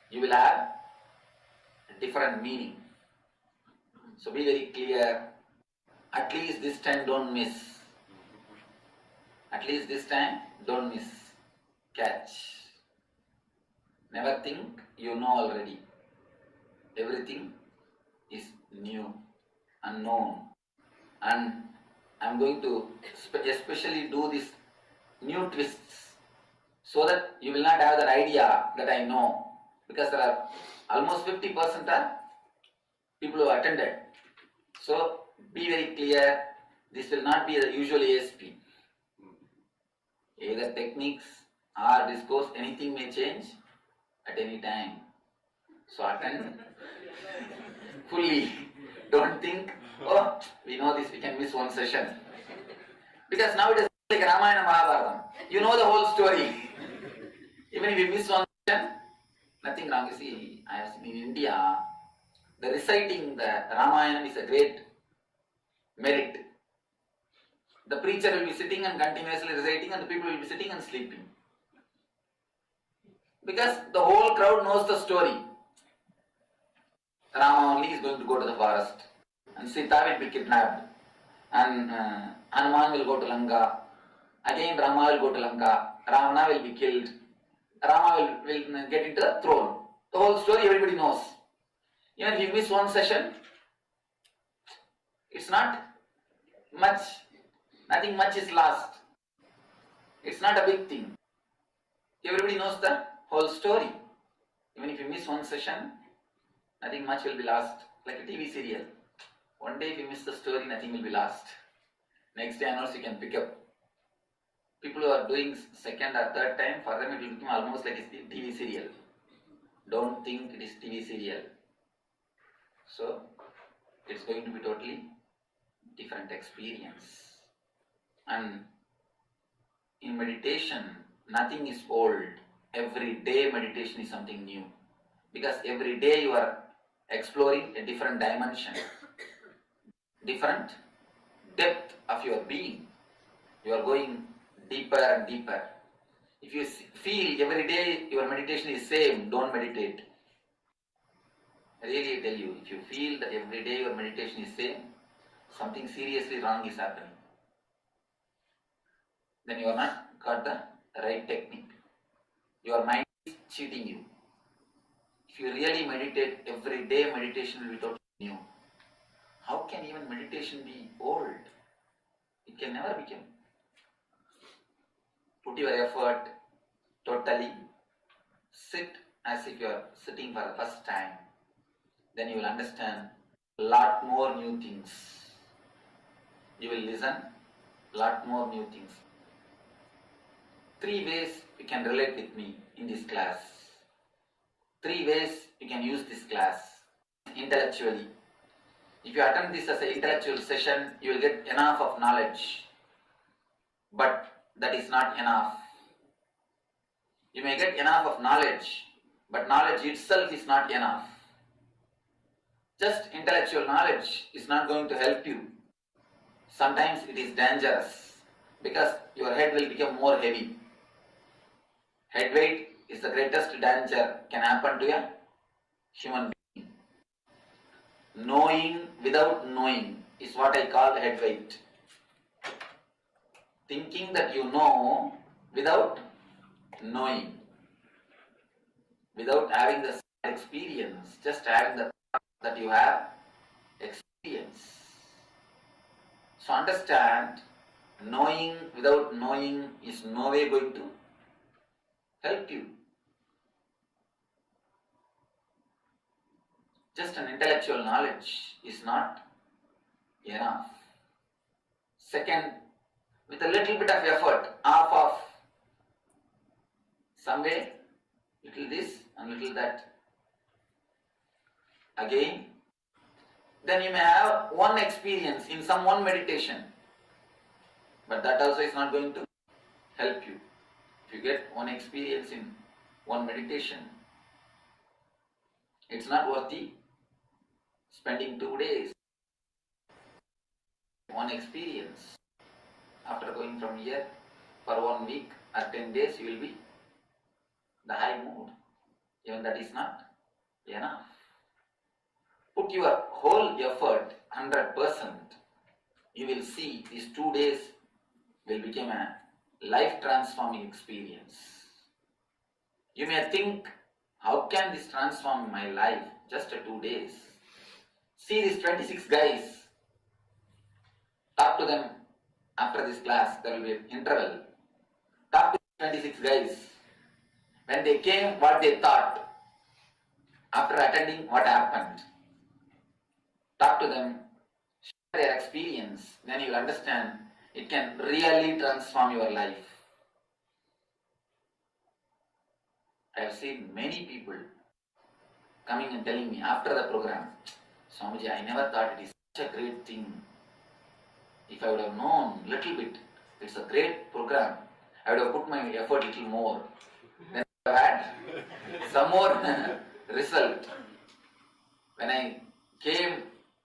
You will have a different meaning. So be very clear. At least this time don't miss. At least this time don't miss. Catch. Never think you know already. Everything is new, unknown. And I'm going to especially do these new twists so that you will not have that idea that I know. Because there are almost 50% are people who attended. So be very clear, this will not be the usual ASP. Either techniques or discourse, anything may change at any time. So attend fully. Don't think, oh, we know this, we can miss one session. Because now it is like Ramayana Mahabharata. You know the whole story. Even if you miss one session, nothing wrong. You see, I have seen in India, the reciting the Ramayana is a great merit. The preacher will be sitting and continuously reciting, and the people will be sitting and sleeping. Because the whole crowd knows the story. Rama only is going to go to the forest, and Sita will be kidnapped, and Hanuman will go to Lanka. Again Rama will go to Lanka. Ravana will be killed. Rama will get into the throne. The whole story everybody knows. Even if you miss one session, it's not much. Nothing much is lost. It's not a big thing. Everybody knows the whole story. Even if you miss one session, nothing much will be lost. Like a TV serial. One day if you miss the story, nothing will be lost. Next day onwards you can pick up. People who are doing second or third time, for them it will become almost like a TV serial. Don't think it is TV serial. So, it's going to be totally different experience. And in meditation, nothing is old. Every day meditation is something new. Because every day you are exploring a different dimension, different depth of your being. You are going deeper and deeper. If you feel every day your meditation is same, don't meditate. Really I tell you, if you feel that every day your meditation is same, something seriously wrong is happening. Then you are not got the right technique. Your mind is cheating you. If you really meditate every day, meditation will be totally new. How can even meditation be old? It can never become. Put your effort totally. Sit as if you are sitting for the first time. Then you will understand a lot more new things. You will listen a lot more new things. 3 ways you can relate with me in this class. 3 ways you can use this class intellectually. If you attend this as an intellectual session, you will get enough of knowledge. But that is not enough. You may get enough of knowledge, but knowledge itself is not enough. Just intellectual knowledge is not going to help you. Sometimes it is dangerous because your head will become more heavy. Head weight is the greatest danger can happen to a human being. Knowing without knowing is what I call head weight. Thinking that you know without knowing, without having the experience, just having the thought that you have experience. So understand, knowing without knowing is no way going to help you. Just an intellectual knowledge is not enough. Second, with a little bit of effort, half of some way, little this and little that. Again, then you may have one experience in some one meditation, but that also is not going to help you. If you get one experience in one meditation, it's not worthy spending 2 days. One experience after going from here For 1 week or 10 days you will be the high mood. Even that is not enough. Put your whole effort 100%. You will see these 2 days will become a life transforming experience. You may think, how can this transform my life? Just 2 days. See these 26 guys. Talk to them after this class. There will be an interval. Talk to 26 guys. When they came, what they thought. After attending, what happened. Talk to them. Share their experience. Then you will understand it can really transform your life. I have seen many people coming and telling me after the program, Swamiji, I never thought it is such a great thing. If I would have known little bit, it's a great program, I would have put my effort little more. Then I would have had some more result. When I came,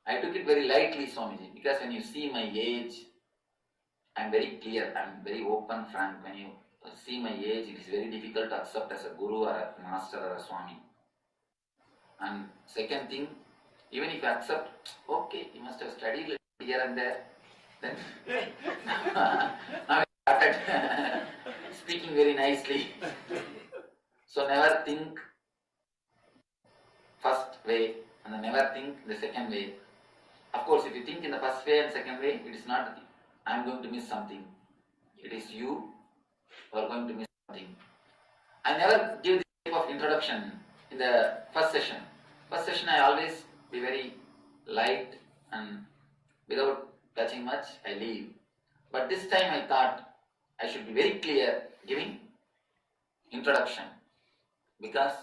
I took it very lightly, Swamiji, because when you see my age, I am very clear, I am very open, frank. When you see my age, it is very difficult to accept as a guru or a master or a Swami. And second thing, even if you accept, okay, you must have studied a little here and there, then now I started speaking very nicely. So never think first way and never think the second way. Of course, if you think in the first way and second way, it is not I am going to miss something. It is you who are going to miss something. I never give this type of introduction in the first session. First session I always be very light and without touching much I leave. But this time I thought I should be very clear giving introduction, because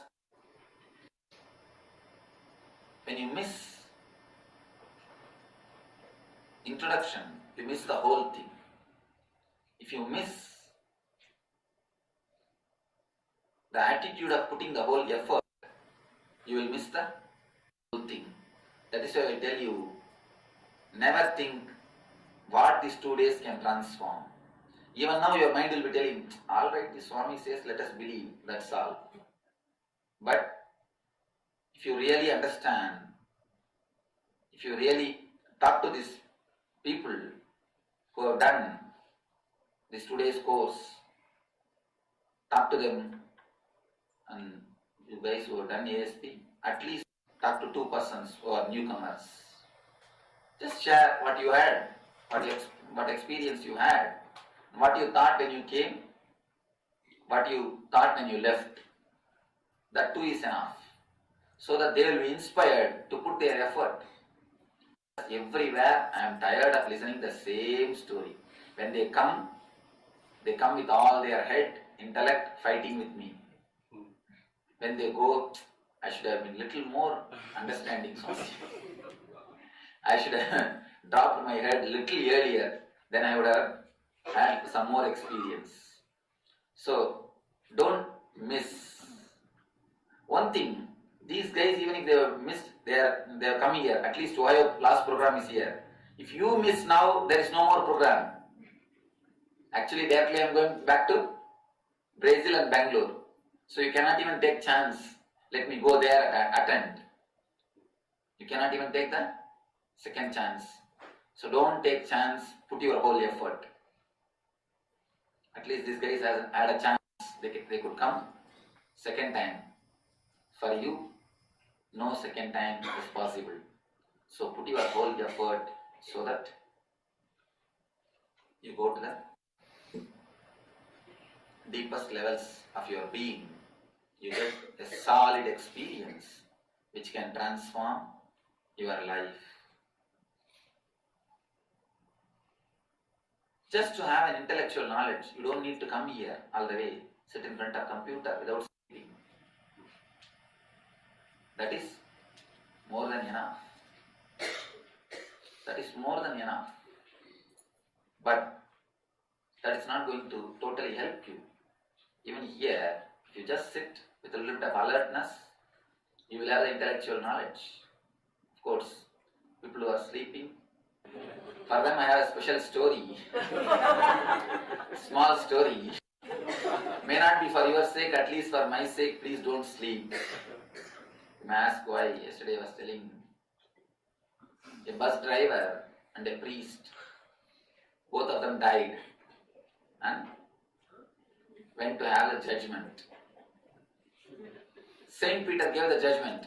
when you miss introduction, you miss the whole thing. If you miss the attitude of putting the whole effort, you will miss the whole thing. That is why I tell you, never think what these 2 days can transform. Even now your mind will be telling, all right, the Swami says, let us believe, that's all. But if you really understand, if you really talk to these people who have done this 2 days course, talk to them, and you guys who have done ASP, at least talk to 2 persons who are newcomers. Just share what you had, what experience you had, what you thought when you came, what you thought when you left. That too is enough, so that they will be inspired to put their effort. Everywhere I am tired of listening the same story. When they come with all their head, intellect fighting with me. When they go, I should have been little more understanding. I should have dropped my head little earlier, then I would have had some more experience. So don't miss. One thing, these guys, even if they have missed, they are coming here. At least Ohio last program is here. If you miss now, there is no more program. Actually, directly I am going back to Brazil and Bangalore. So you cannot even take chance. Let me go there and attend. You cannot even take the second chance. So don't take chance. Put your whole effort. At least these guys had a chance. They could come second time. For you, no second time is possible. So put your whole effort so that you go to the deepest levels of your being. You get a solid experience which can transform your life. Just to have an intellectual knowledge, you don't need to come here all the way, sit in front of computer without sleeping. That is more than enough. That is more than enough. But that is not going to totally help you. Even here, if you just sit with a little bit of alertness, you will have the intellectual knowledge. Of course, people who are sleeping, For them I have a special story. Small story. May not be for your sake, at least for my sake, please don't sleep. You may ask why. Yesterday I was telling a bus driver and a priest, both of them died and went to have the judgment. Saint Peter gave the judgment.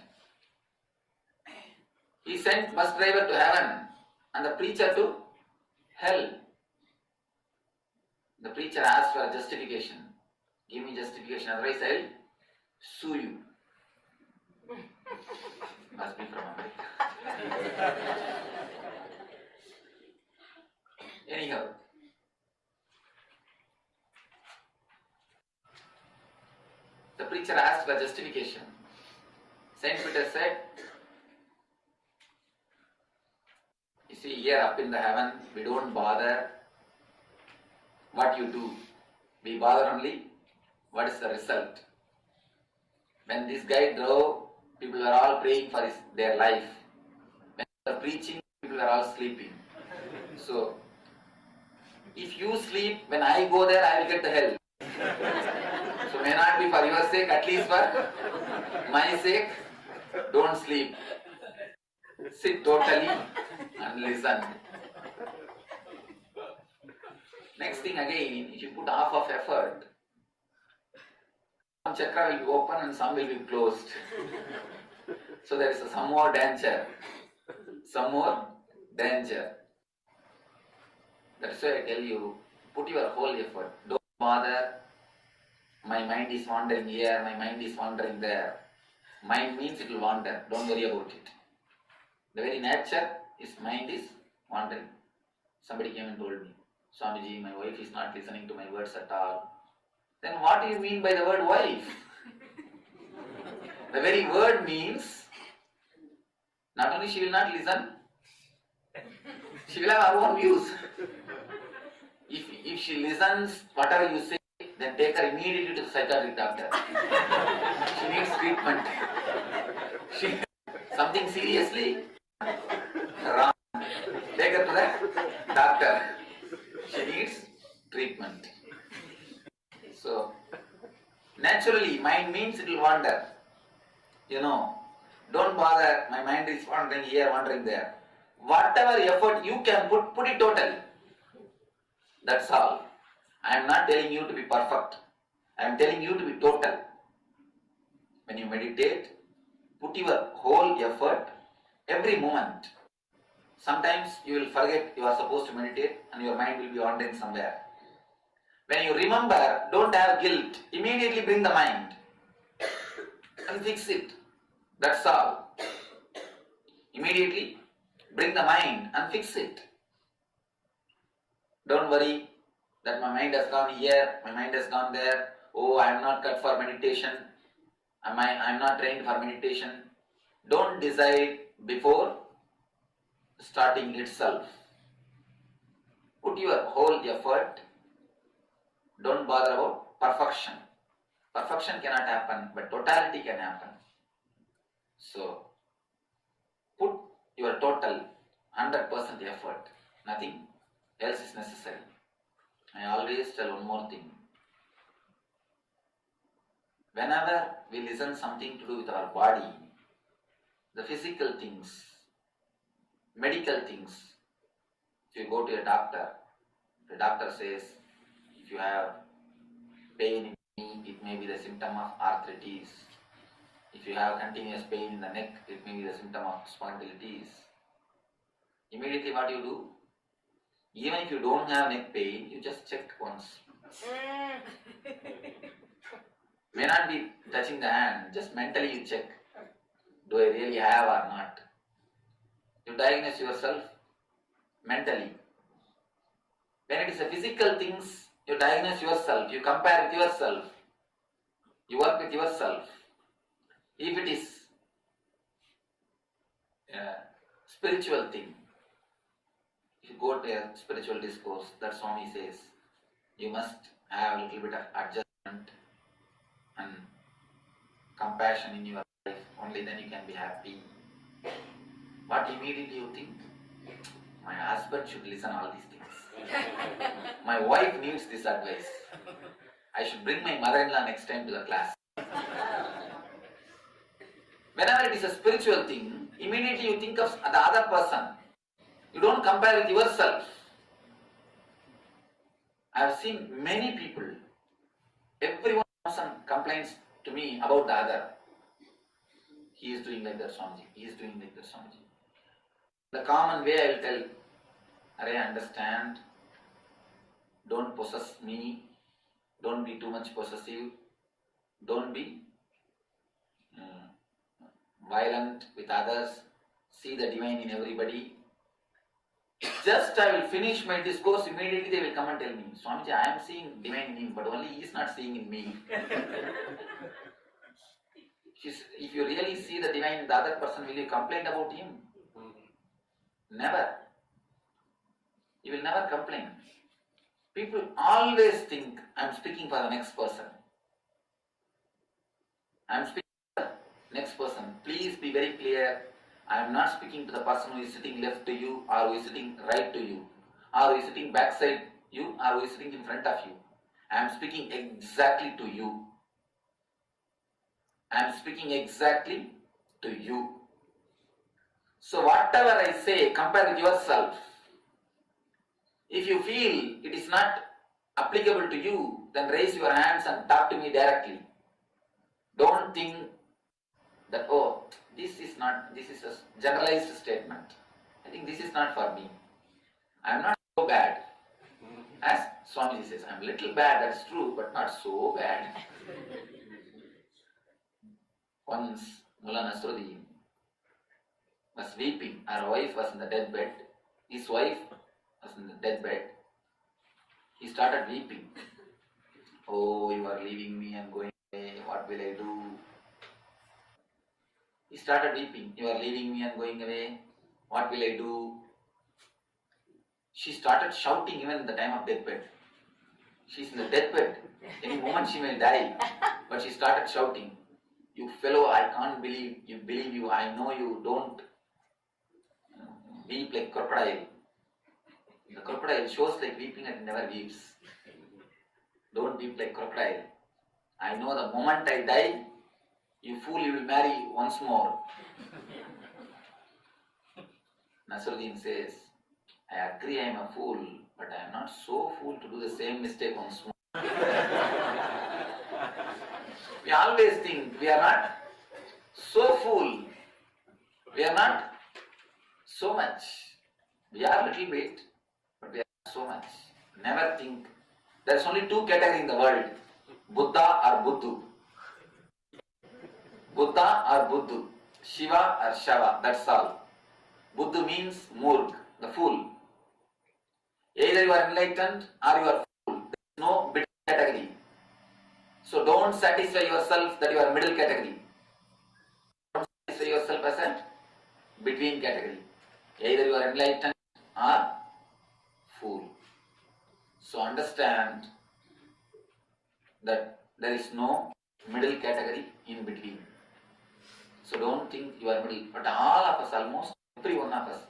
He sent bus driver to heaven and the preacher to hell. The preacher asked for justification. Give me justification, otherwise I'll sue you. Must be from America. Anyhow, the preacher asked for justification. Saint Peter said, you see, here up in the heaven, we don't bother what you do. We bother only what is the result. When this guy drove, people were all praying for their life. When they were preaching, people were all sleeping. So, if you sleep, when I go there, I will get the hell. So, may not be for your sake, at least for my sake, don't sleep. Sit totally and listen. Next thing again, if you put half of effort, some chakra will be open and some will be closed. So there is some more danger. Some more danger. That's why I tell you, put your whole effort. Don't bother. My mind is wandering here, my mind is wandering there. Mind means it will wander. Don't worry about it. The very nature is mind is wandering. Somebody came and told me, Swamiji, my wife is not listening to my words at all. Then what do you mean by the word wife? The very word means not only she will not listen, she will have her own views. If she listens, whatever you say, then take her immediately to the psychiatric doctor. She needs treatment. Something seriously wrong. Take her to the doctor. She needs treatment. So, naturally, mind means it will wander. You know, don't bother, my mind is wandering here, wandering there. Whatever effort you can put it totally. That's all. I am not telling you to be perfect. I am telling you to be total. When you meditate, put your whole effort every moment. Sometimes you will forget you are supposed to meditate and your mind will be wandering somewhere. When you remember, don't have guilt. Immediately bring the mind and fix it. That's all. Immediately bring the mind and fix it. Don't worry that my mind has gone here, my mind has gone there. Oh, I am not cut for meditation. I am not trained for meditation. Don't decide before starting itself. Put your whole effort. Don't bother about perfection. Perfection cannot happen, but totality can happen. So, put your total 100% effort. Nothing else is necessary. I always tell one more thing. Whenever we listen something to do with our body, the physical things, medical things, if you go to a doctor, the doctor says, if you have pain in the knee, it may be the symptom of arthritis. If you have continuous pain in the neck, it may be the symptom of spondylitis. Immediately what you do? Even if you don't have neck pain, you just check once. May not be touching the hand, just mentally you check. Do I really have or not? You diagnose yourself mentally. When it is a physical things, you diagnose yourself, you compare with yourself, you work with yourself. If it is a spiritual thing, if you go to a spiritual discourse, that Swami says, you must have a little bit of adjustment and compassion in your life, only then you can be happy. What immediately you think? My husband should listen all these things. My wife needs this advice. I should bring my mother-in-law next time to the class. Whenever it is a spiritual thing, immediately you think of the other person. You don't compare with yourself. I have seen many people, everyone complains to me about the other. He is doing like that, Swamiji. He is doing like that, Swamiji. The common way I will tell, Arey, understand, don't possess me, don't be too much possessive, don't be violent with others, see the divine in everybody. Just I will finish my discourse, immediately they will come and tell me, Swamiji, I am seeing divine in him, but only he is not seeing in me. If you really see the divine in the other person, will you complain about him? Never. You will never complain. People always think I am speaking for the next person. I am speaking for the next person. Please be very clear. I am not speaking to the person who is sitting left to you, or who is sitting right to you, or who is sitting backside you, or who is sitting in front of you. I am speaking exactly to you. I am speaking exactly to you. So whatever I say, compare with yourself. If you feel it is not applicable to you, then raise your hands and talk to me directly. Don't think that, oh, this is a generalized statement. I think this is not for me. I am not so bad. As Swamiji says, I am little bad, that's true, but not so bad. Once Mullah Nasruddin was weeping. Her wife was in the deathbed. His wife was in the deathbed. He started weeping. Oh, you are leaving me and going away. What will I do? He started weeping. You are leaving me and going away. What will I do? She started shouting even in the time of deathbed. She's in the deathbed. Any moment she may die. But she started shouting. You fellow, I can't believe you. I know you don't weep like crocodile. The crocodile shows like weeping and never weeps. Don't weep like crocodile. I know the moment I die, you fool, you will marry once more. Nasruddin says, I agree I am a fool, but I am not so fool to do the same mistake once more. We always think we are not so fool. We are not so much. We are a little bit, but we are not so much. Never think. There is only two categories in the world, Buddha or Buddhu. Buddha or Buddhu. Shiva or Shava, that's all. Buddhu means Murg, the fool. Either you are enlightened or you are fool. There is no between category. So don't satisfy yourself that you are middle category. Don't satisfy yourself as a between category. Either you are enlightened or fool. So understand that there is no middle category in between. So don't think you are middle. But all of us, almost every one of us,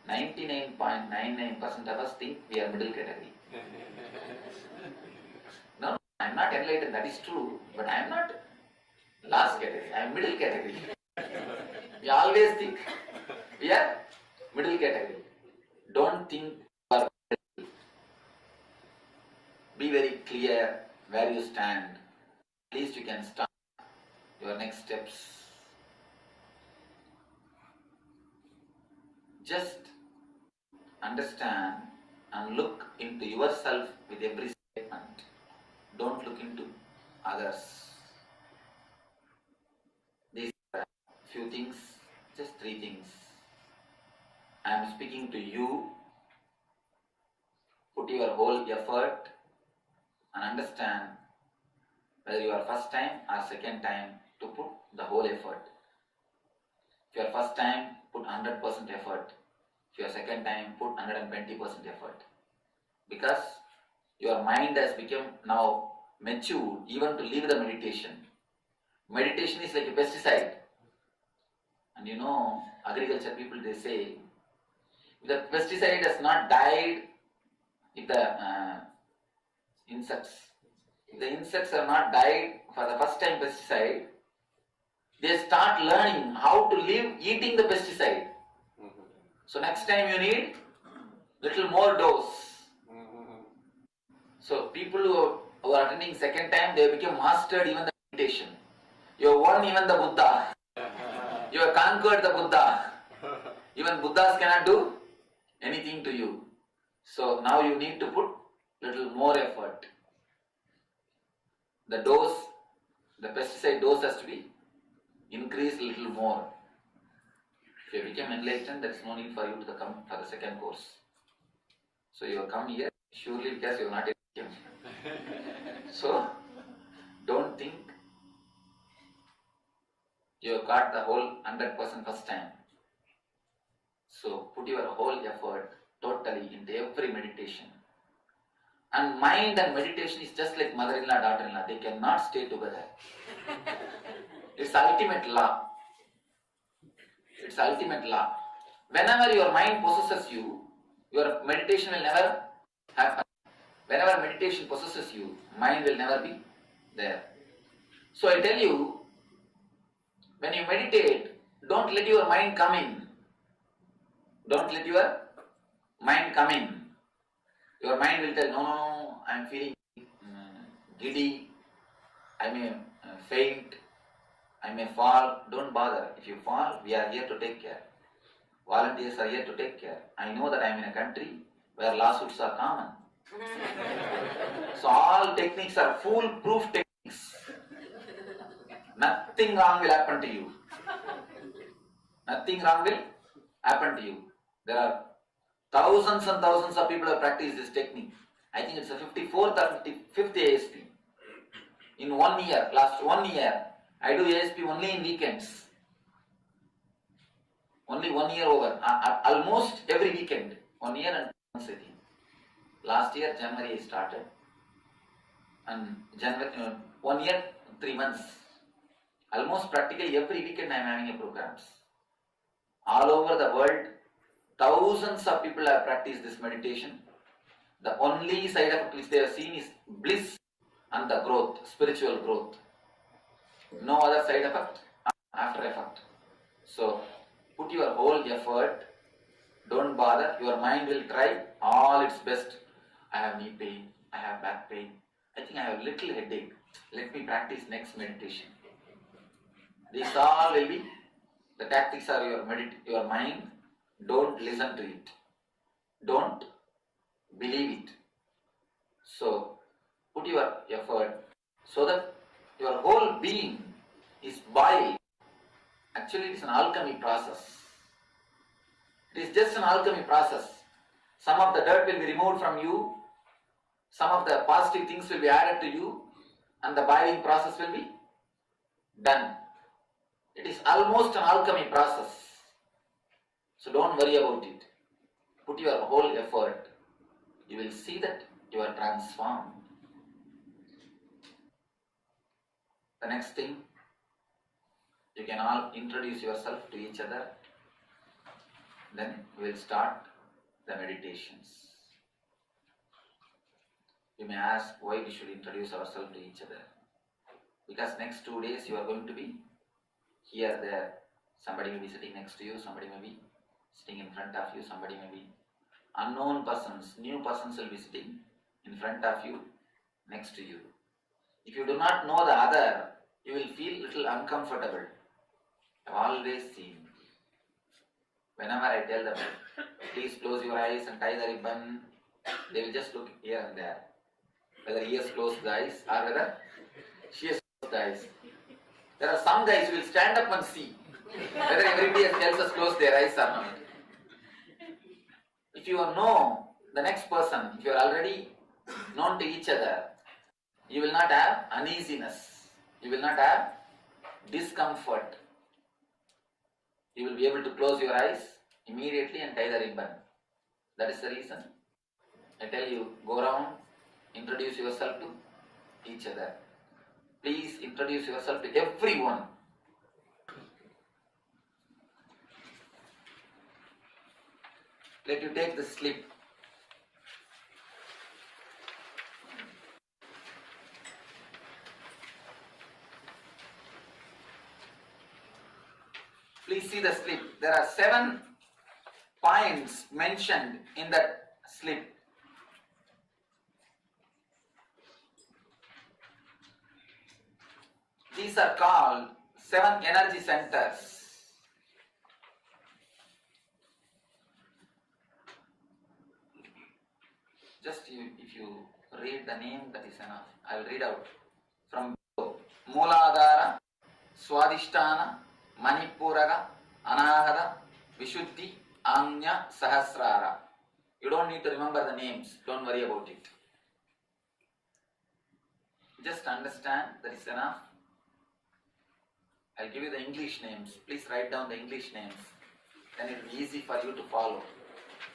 99.99% of us think we are middle category. No, I am not enlightened, that is true, but I am not last category, I am middle category. We always think we are middle category. Don't think you are middle. Be very clear where you stand. At least you can start your next steps. Just understand and look into yourself with every statement. Don't look into others. These are few things, just 3 things. I am speaking to you. Put your whole effort and understand whether you are first time or second time to put the whole effort. If you are first time, put 100% effort. If you are second time, put 120% effort. Because your mind has become now mature even to leave the meditation. Meditation is like a pesticide. And you know, agriculture people, they say, If the pesticide has not died, if the insects, if the insects are not died for the first time pesticide, they start learning how to live eating the pesticide. So next time you need little more dose. So people who are attending second time, they become mastered even the meditation. You have won even the Buddha. You have conquered the Buddha. Even Buddhas cannot do anything to you. So now you need to put little more effort. The dose, the pesticide dose has to be increased little more. If you become enlightened, there is no need for you to come for the second course. So you have come here surely because you are not enlightened. So don't think you have got the whole 100% first time. So put your whole effort totally into every meditation. And mind and meditation is just like mother-in-law, daughter-in-law. They cannot stay together. It's ultimate law. It's ultimate law. Whenever your mind possesses you, your meditation will never happen. Whenever meditation possesses you, mind will never be there. So I tell you, when you meditate, don't let your mind come in. Don't let your mind come in. Your mind will tell, no, I am feeling giddy, I may faint, I may fall. Don't bother. If you fall, we are here to take care. Volunteers are here to take care. I know that I am in a country where lawsuits are common. So all techniques are foolproof techniques. Nothing wrong will happen to you. Nothing wrong will happen to you. There are thousands and thousands of people who have practiced this technique. I think it's the 54th or 55th ASP. In 1 year, last 1 year, I do ASP only in weekends. Only 1 year over. Almost every weekend. 1 year and 2 months I think. Last year, January I started. And January, 1 year, 3 months. Almost practically every weekend I am having a programs. All over the world, thousands of people have practiced this meditation. The only side effect which they have seen is bliss and the growth, spiritual growth. No other side effect, after effect. So, put your whole effort. Don't bother. Your mind will try all its best. I have knee pain. I have back pain. I think I have little headache. Let me practice next meditation. These all will be the tactics are your mind. Don't listen to it. Don't believe it. So, put your effort so that your whole being is boiled. Actually, it is an alchemy process. It is just an alchemy process. Some of the dirt will be removed from you. Some of the positive things will be added to you. And the boiling process will be done. It is almost an alchemy process. So don't worry about it. Put your whole effort. You will see that you are transformed. The next thing, you can all introduce yourself to each other. Then we will start the meditations. You may ask why we should introduce ourselves to each other. Because next 2 days you are going to be here, there. Somebody may be sitting next to you, somebody may be sitting in front of you, somebody may be unknown persons, new persons will be sitting in front of you, next to you. If you do not know the other, you will feel little uncomfortable. I've always seen. Whenever I tell them, please close your eyes and tie the ribbon, they will just look here and there. Whether he has closed the eyes or whether she has closed the eyes. There are some guys who will stand up and see whether everybody else has closed their eyes or not. If you know the next person, if you are already known to each other, you will not have uneasiness. You will not have discomfort. You will be able to close your eyes immediately and tie the ribbon. That is the reason I tell you, go around, introduce yourself to each other. Please introduce yourself to everyone. Let you take the slip. Please see the slip. There are 7 points mentioned in that slip. These are called 7 energy centers. Just if you read the name, that is enough. I will read out from Mooladhara, Swadhisthana, Manipuraga, Anahada, Vishuddhi, Anya, Sahasrara. You don't need to remember the names. Don't worry about it. Just understand, that is enough. I'll give you the English names. Please write down the English names. Then it will be easy for you to follow.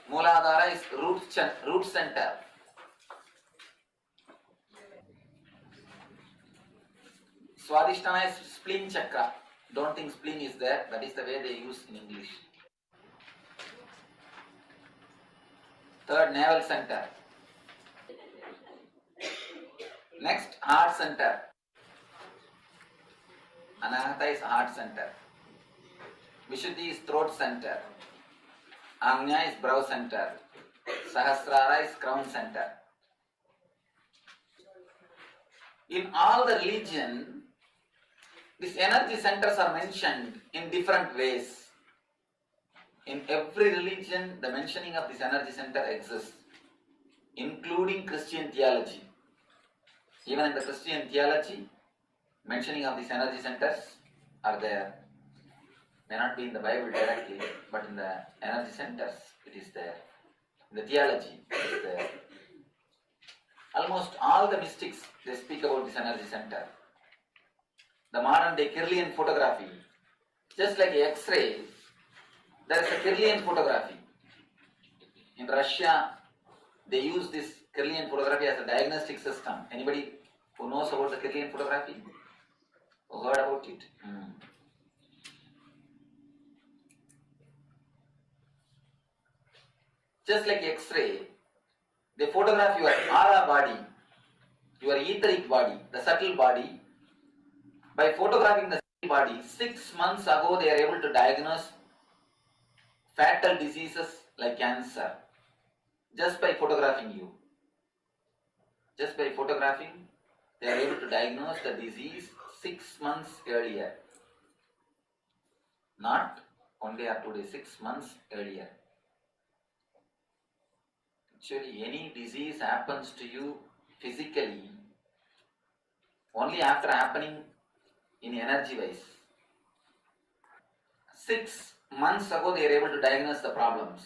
Mooladhara is root center. Swadhisthana is spleen chakra. Don't think spleen is there. That is the way they use in English. 3rd, navel center. Next, heart center. Anahata is heart center. Vishuddhi is throat center. Anya is brow center. Sahasrara is crown center. In all the religion, these energy centers are mentioned in different ways. In every religion, the mentioning of this energy center exists, including Christian theology. Even in the Christian theology, mentioning of these energy centers are there. May not be in the Bible directly, but in the energy centers, it is there. In the theology, it is there. Almost all the mystics, they speak about this energy center. The modern day Kirlian photography, just like X-ray, there is a Kirlian photography. In Russia, they use this Kirlian photography as a diagnostic system. Anybody who knows about the Kirlian photography? Who heard about it? Just like X-ray, they photograph your aura body, your etheric body, the subtle body. By photographing the subtle body, 6 months ago they are able to diagnose fatal diseases like cancer. Just by photographing you. Just by photographing, they are able to diagnose the disease 6 months earlier. Not 1 day or 2 days, 6 months earlier. Actually, any disease happens to you physically only after happening in energy wise. 6 months ago, they are able to diagnose the problems.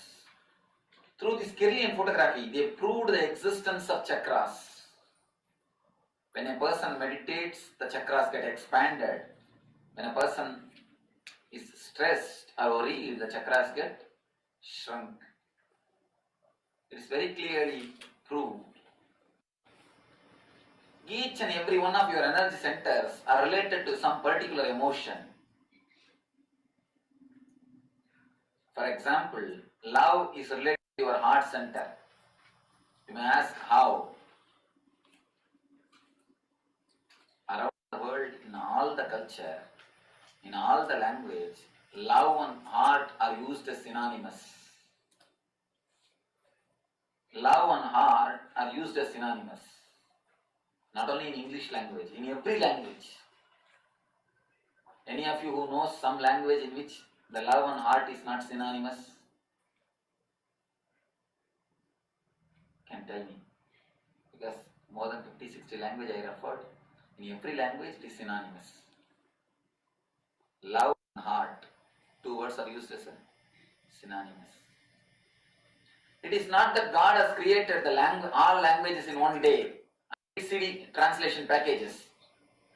Through this Kirlian photography, they proved the existence of chakras. When a person meditates, the chakras get expanded. When a person is stressed or worried, the chakras get shrunk. It is very clearly proved. Each and every one of your energy centers are related to some particular emotion. For example, love is related to your heart center. You may ask how. Around the world, in all the culture, in all the language, love and heart are used as synonymous. Love and heart are used as synonymous. Not only in English language, in every language. Any of you who knows some language in which the love and heart is not synonymous? Can tell me. Because more than 50-60 language I referred, in every language it is synonymous. Love and heart, 2 words are used as synonymous. It is not that God has created all languages in 1 day, CD translation packages,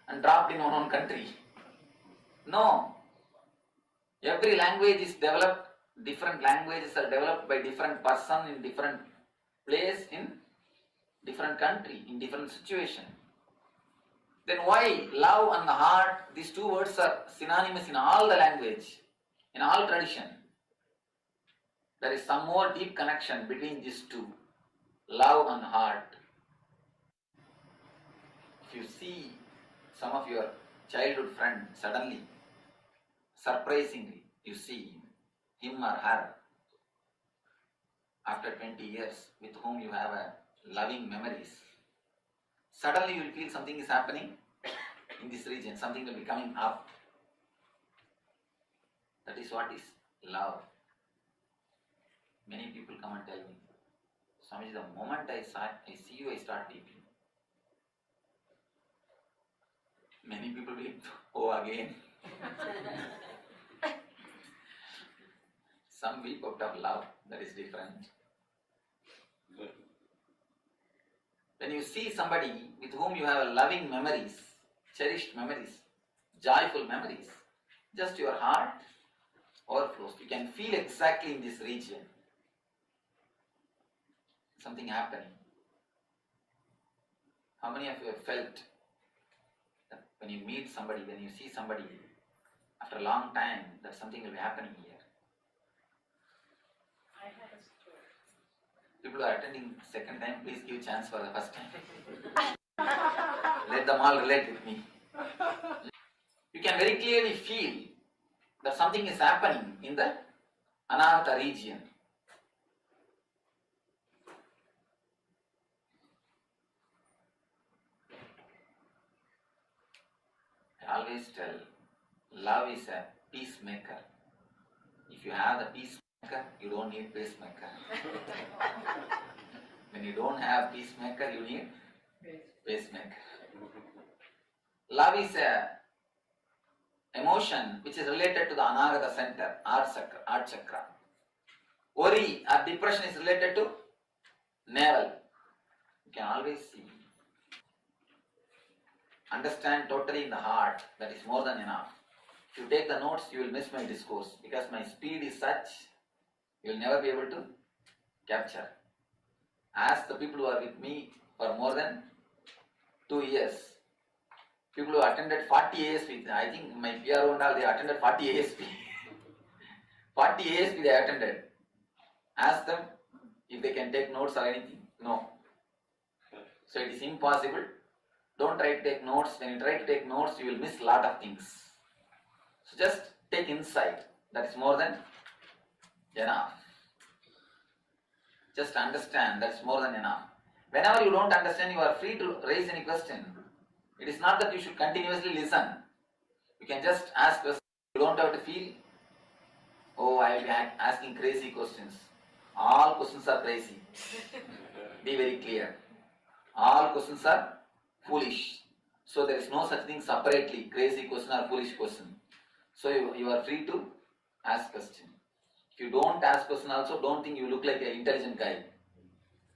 and dropped in one country. No. Every language is developed, different languages are developed by different person in different place, in different country, in different situation. Then why love and the heart, these 2 words are synonymous in all the language, in all tradition? There is some more deep connection between these two, love and heart. If you see some of your childhood friend suddenly, surprisingly, you see him or her after 20 years with whom you have a loving memories, suddenly you will feel something is happening in this region, something will be coming up. That is what is love. Many people come and tell me, Swamiji, the moment I see you, I start weeping. Many people will, oh again. Some weep out of love, that is different. When you see somebody with whom you have loving memories, cherished memories, joyful memories, just your heart overflows. You can feel exactly in this region something happening. How many of you have felt that when you meet somebody, when you see somebody after a long time, that something will be happening here?
I have a story.
People who are attending second time, please give chance for the first time. Let them all relate with me. You can very clearly feel that something is happening in the Anahata region. I always tell, love is a peacemaker. If you have the peacemaker, you don't need pacemaker. When you don't have peacemaker, you need pacemaker. Love is a emotion which is related to the Anahata center, heart chakra. Worry or depression is related to navel. You can always see. Understand totally in the heart, that is more than enough. If you take the notes, you will miss my discourse because my speed is such, you will never be able to capture. Ask the people who are with me for more than 2 years. People who attended 40 ASP, I think my PRO and all, they attended 40 ASP. 40 ASP they attended. Ask them if they can take notes or anything. No. So it is impossible. Don't try to take notes. When you try to take notes, you will miss a lot of things. So just take insight. That is more than enough. Just understand, that's more than enough. Whenever you don't understand, you are free to raise any question. It is not that you should continuously listen. You can just ask questions. You don't have to feel, oh, I will be asking crazy questions. All questions are crazy. Be very clear. All questions are foolish. So there is no such thing separately, crazy question or foolish question. So you are free to ask question. If you don't ask question also, don't think you look like an intelligent guy.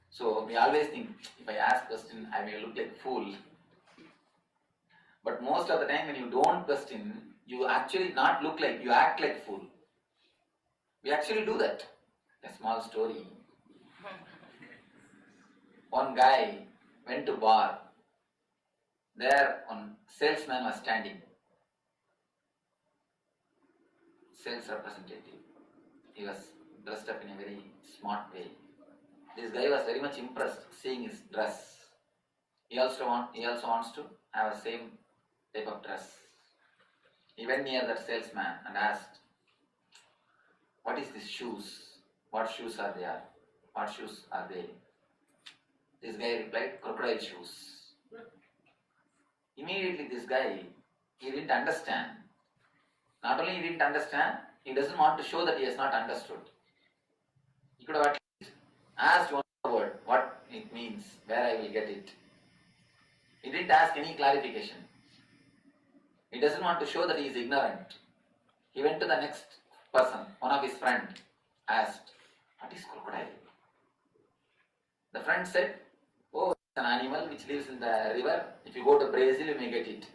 So we always think, if I ask question, I may look like a fool. But most of the time when you don't question, you actually not look like, you act like fool. We actually do that. A small story. One guy went to bar. There one salesman was standing. Sales representative. He was dressed up in a very smart way. This guy was very much impressed seeing his dress. He also wants to have the same type of dress. He went near that salesman and asked, "What is these shoes? What shoes are there? What shoes are they?" This guy replied, "Crocodile shoes." Immediately this guy, he didn't understand. Not only he didn't understand, he doesn't want to show that he has not understood. He could have at least asked one word, what it means, where I will get it. He didn't ask any clarification. He doesn't want to show that he is ignorant. He went to the next person, one of his friend, asked, "What is crocodile?" The friend said, "Oh, it's an animal which lives in the river. If you go to Brazil, you may get it."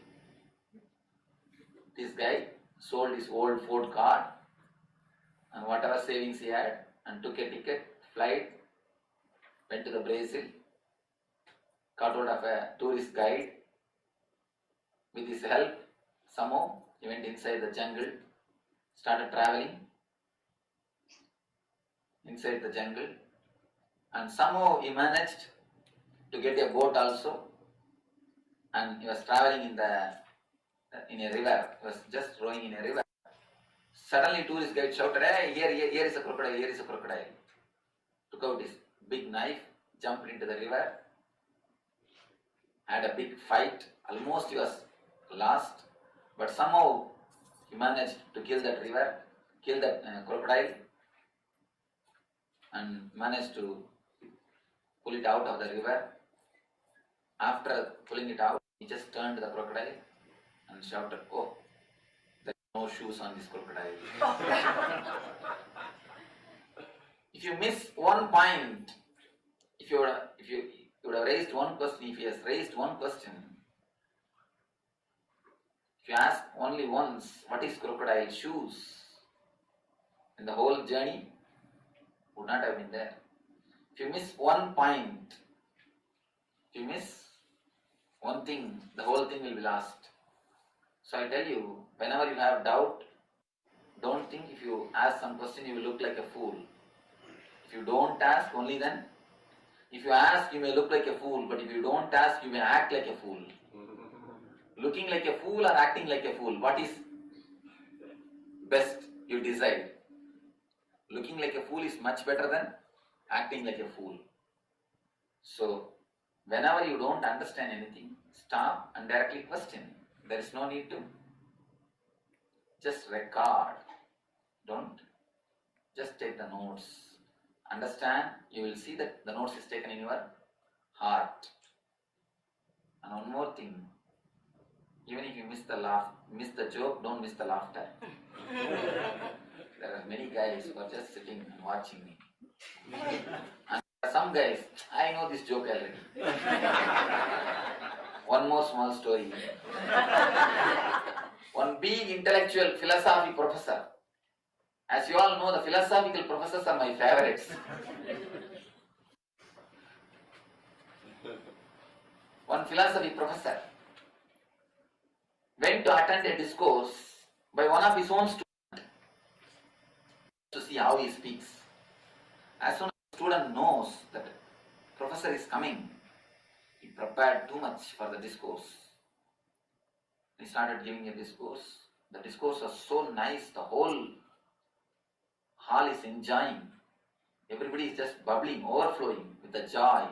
This guy sold his old Ford car and whatever savings he had and took a ticket, flight, went to the Brazil, got hold of a tourist guide. With his help, somehow he went inside the jungle, started traveling. inside the jungle, and somehow he managed to get a boat also, and he was traveling in a river. He was just rowing in a river. Suddenly tourist guide shouted, "Hey, here is a crocodile, here is a crocodile." Took out his big knife, jumped into the river, had a big fight. Almost he was lost, but somehow he managed to kill that crocodile, and managed to pull it out of the river. After pulling it out, he just turned the crocodile and shouted, "Oh, there are no shoes on this crocodile." If you miss one point, if you would have raised one question, if he has raised one question, if you ask only once, what is crocodile shoes, in the whole journey would not have been there. If you miss one point, if you miss one thing, the whole thing will be lost. So I tell you, whenever you have doubt, don't think if you ask some question you will look like a fool. If you don't ask, only then. If you ask, you may look like a fool, but if you don't ask, you may act like a fool. Looking like a fool or acting like a fool, what is best? You decide. Looking like a fool is much better than acting like a fool. So, whenever you don't understand anything, stop and directly question. There is no need to just record. Don't just take the notes. Understand, you will see that the notes is taken in your heart. And one more thing, even if you miss the joke, don't miss the laughter. There are many guys who are just sitting and watching me. And some guys, I know this joke already. One more small story. One big intellectual philosophy professor. As you all know, the philosophical professors are my favorites. One philosophy professor went to attend a discourse by one of his own students to see how he speaks. As soon as the student knows that the professor is coming, he prepared too much for the discourse. He started giving a discourse. The discourse was so nice, the whole hall is enjoying. Everybody is just bubbling, overflowing with the joy.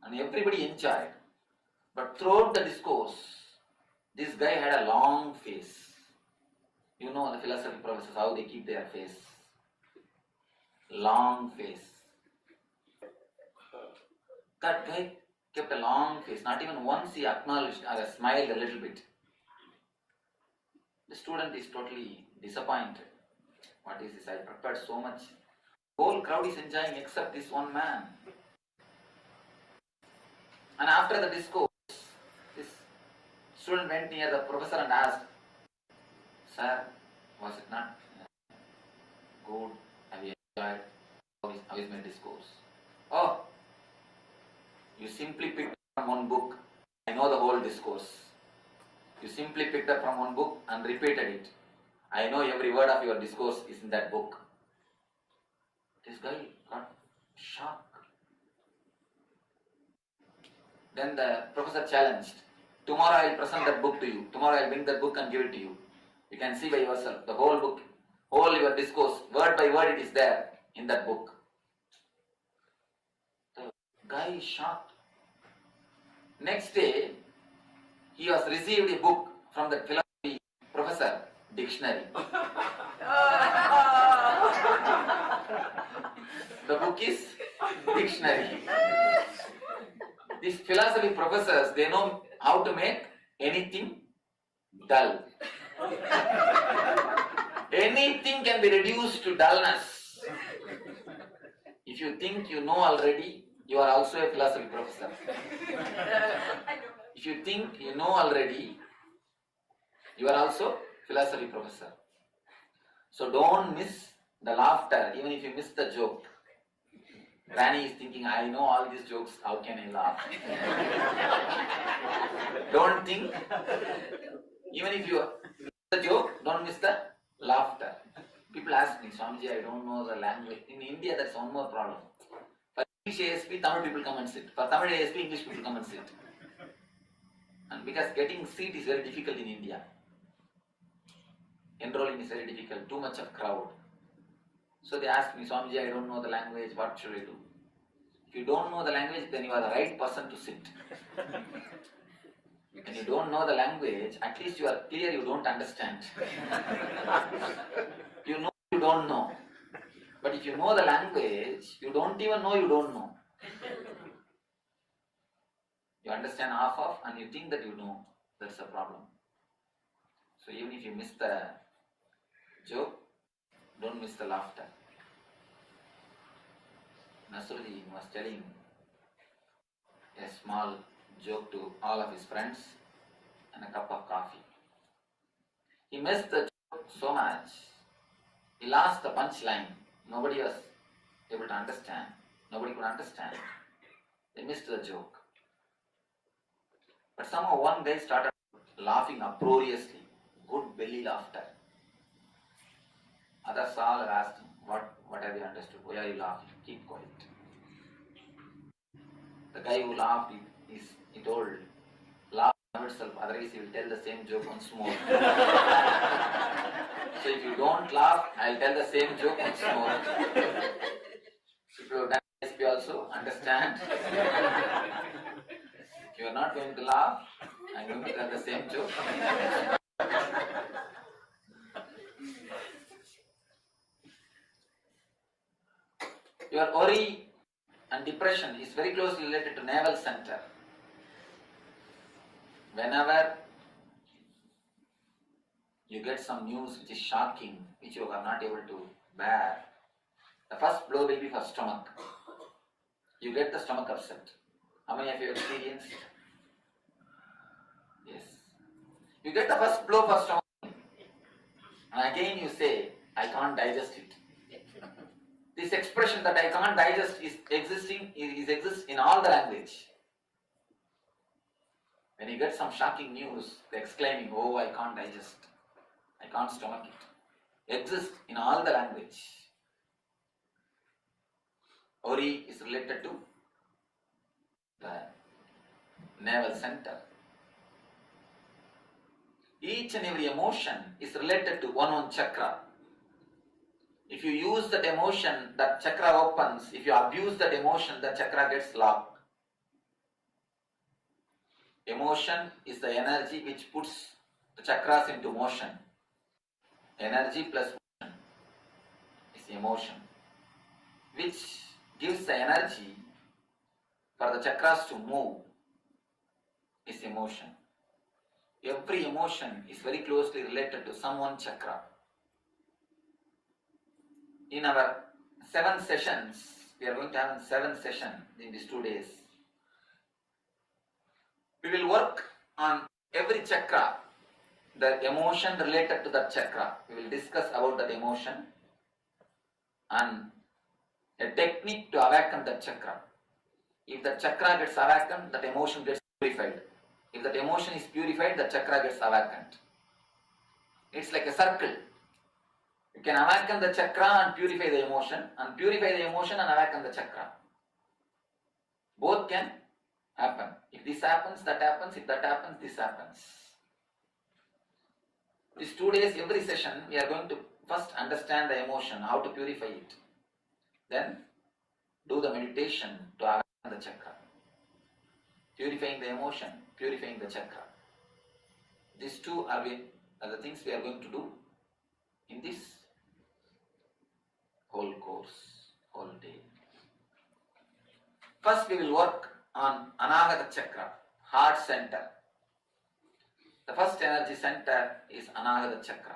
And everybody enjoyed. But throughout the discourse, this guy had a long face. You know the philosophy professors, how they keep their face. Long face. That guy kept a long face. Not even once he acknowledged or smiled a little bit. The student is totally disappointed. What is this? I prepared so much. The whole crowd is enjoying except this one man. And after the discourse, this student went near the professor and asked, "Sir, was it not good? Have you enjoyed? How is my discourse?" "Oh, you simply picked up from one book. I know the whole discourse. You simply picked up from one book and repeated it. I know every word of your discourse is in that book." This guy got shocked. Then the professor challenged, "Tomorrow I will present that book to you. Tomorrow I will bring that book and give it to you. You can see by yourself. The whole book, whole your discourse, word by word it is there in that book." The guy is shocked. Next day, he has received a book from the philosophy professor, dictionary. The book is dictionary. These philosophy professors, they know how to make anything dull. Anything can be reduced to dullness. If you think you know already, you are also a philosophy professor. If you think you know already, you are also philosophy professor. So don't miss the laughter, even if you miss the joke. Granny is thinking, "I know all these jokes, how can I laugh?" Don't think, even if you miss the joke, don't miss the laughter. People people ask me, Swamiji, I don't know the language. In India, that's one more problem. For English ASP, Tamil people come and sit. For Tamil ASP, English people come and sit. And because getting seat is very difficult in India. Enrolling is very difficult, too much of crowd. So they ask me, Swamiji, I don't know the language, what should I do? If you don't know the language, then you are the right person to sit. When you don't know the language, at least you are clear you don't understand. You know you don't know. But if you know the language, you don't even know you don't know. You understand half of and you think that you know. That's a problem. So even if you miss the joke, don't miss the laughter. Nasruddin was telling a small joke to all of his friends and a cup of coffee. He missed the joke so much, he lost the punchline. Nobody was able to understand. Nobody could understand. They missed the joke. But somehow one guy started laughing uproariously, good belly laughter. Others all asked him, what have you understood? Why are you laughing? Keep quiet. The guy who laughed, he told, laugh yourself, otherwise he will tell the same joke once more. So if you don't laugh, I will tell the same joke once more. If you have done SP also, understand. If you are not going to laugh, I am going to tell the same joke. Your worry and depression is very closely related to navel center. Whenever you get some news which is shocking, which you are not able to bear, the first blow will be for stomach. You get the stomach upset. How many of you experienced? Yes. You get the first blow for stomach, and again you say, I can't digest it. This expression that I can't digest exists in all the language. When you get some shocking news, they're exclaiming, oh, I can't digest. I can't stomach it. Exists in all the language. Ori is related to the navel center. Each and every emotion is related to one chakra. If you use that emotion, that chakra opens. If you abuse that emotion, the chakra gets locked. Emotion is the energy which puts the chakras into motion. Energy plus motion is emotion, which gives the energy for the chakras to move is emotion. Every emotion is very closely related to some one chakra. In our 7 sessions, we are going to have 7 sessions in these 2 days. We will work on every chakra, the emotion related to that chakra. We will discuss about that emotion and a technique to awaken that chakra. If the chakra gets awakened, that emotion gets purified. If that emotion is purified, the chakra gets awakened. It's like a circle. You can awaken the chakra and purify the emotion, and purify the emotion and awaken the chakra. Both can happen. If this happens, that happens. If that happens, this happens. These 2 days, every session, we are going to first understand the emotion, how to purify it. Then do the meditation to awaken the chakra. Purifying the emotion, purifying the chakra. These two are the things we are going to do in this whole course, whole day. First we will work on Anahata chakra, heart center. The first energy center is Anahata chakra,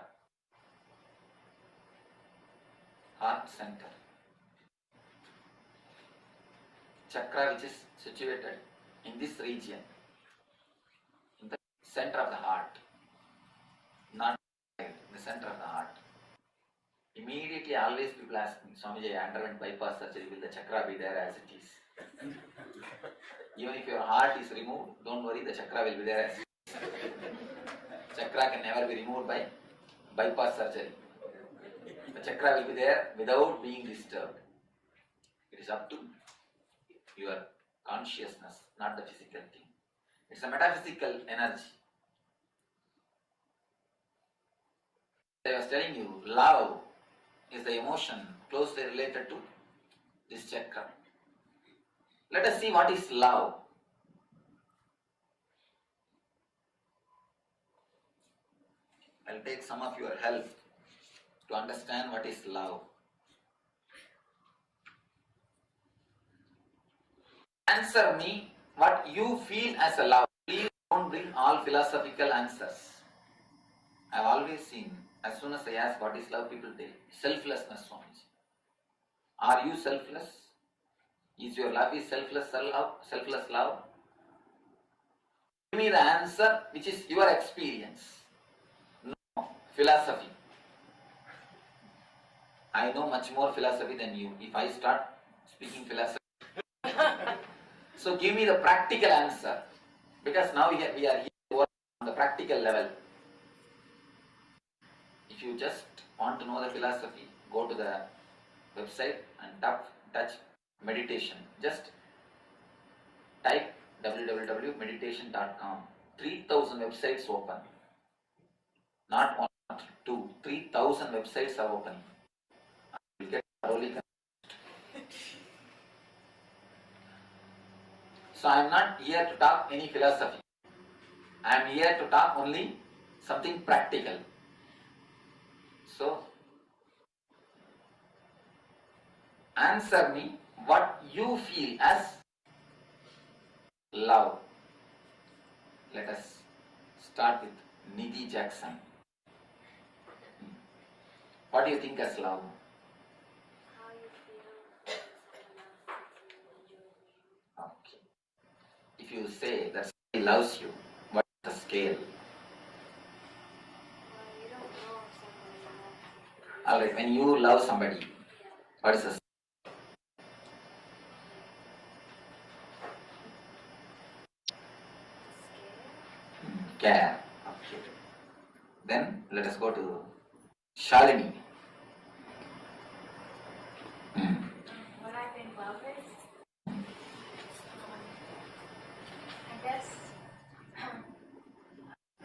heart center. Chakra which is situated in this region, in the center of the heart, not in the center of the heart. Immediately, always people ask me, Swamiji, I underwent bypass surgery, will the chakra be there as it is? Even if your heart is removed, don't worry, the chakra will be there as it is. Chakra can never be removed by bypass surgery. The chakra will be there without being disturbed. It is up to your consciousness, not the physical thing. It's a metaphysical energy. I was telling you, love is the emotion closely related to this chakra. Let us see what is love. I'll take some of your help to understand what is love. Answer me what you feel as a love. Please don't bring all philosophical answers. I've always seen, as soon as I ask what is love, people say, selflessness, Swamiji. Are you selfless? Is your love is selfless love? Give me the answer which is your experience. No philosophy. I know much more philosophy than you. If I start speaking philosophy. So give me the practical answer. Because now we are here to work on the practical level. If you just want to know the philosophy, go to the website and touch meditation. Just type www.meditation.com. 3,000 websites open. Not one, not two. 3,000 websites are opening. You will get thoroughly confused. So I am not here to talk any philosophy. I am here to talk only something practical. So answer me what you feel as love. Let us start with Nidhi Jackson. What do you think as love?
How you feel when someone else is enjoying you.
Okay. If you say that somebody loves you, what is the scale?
Well, you don't know if somebody loves you.
Alright, when you love somebody, what is the scale? Care. Okay. Then let us go to Shalini.
What I think love is,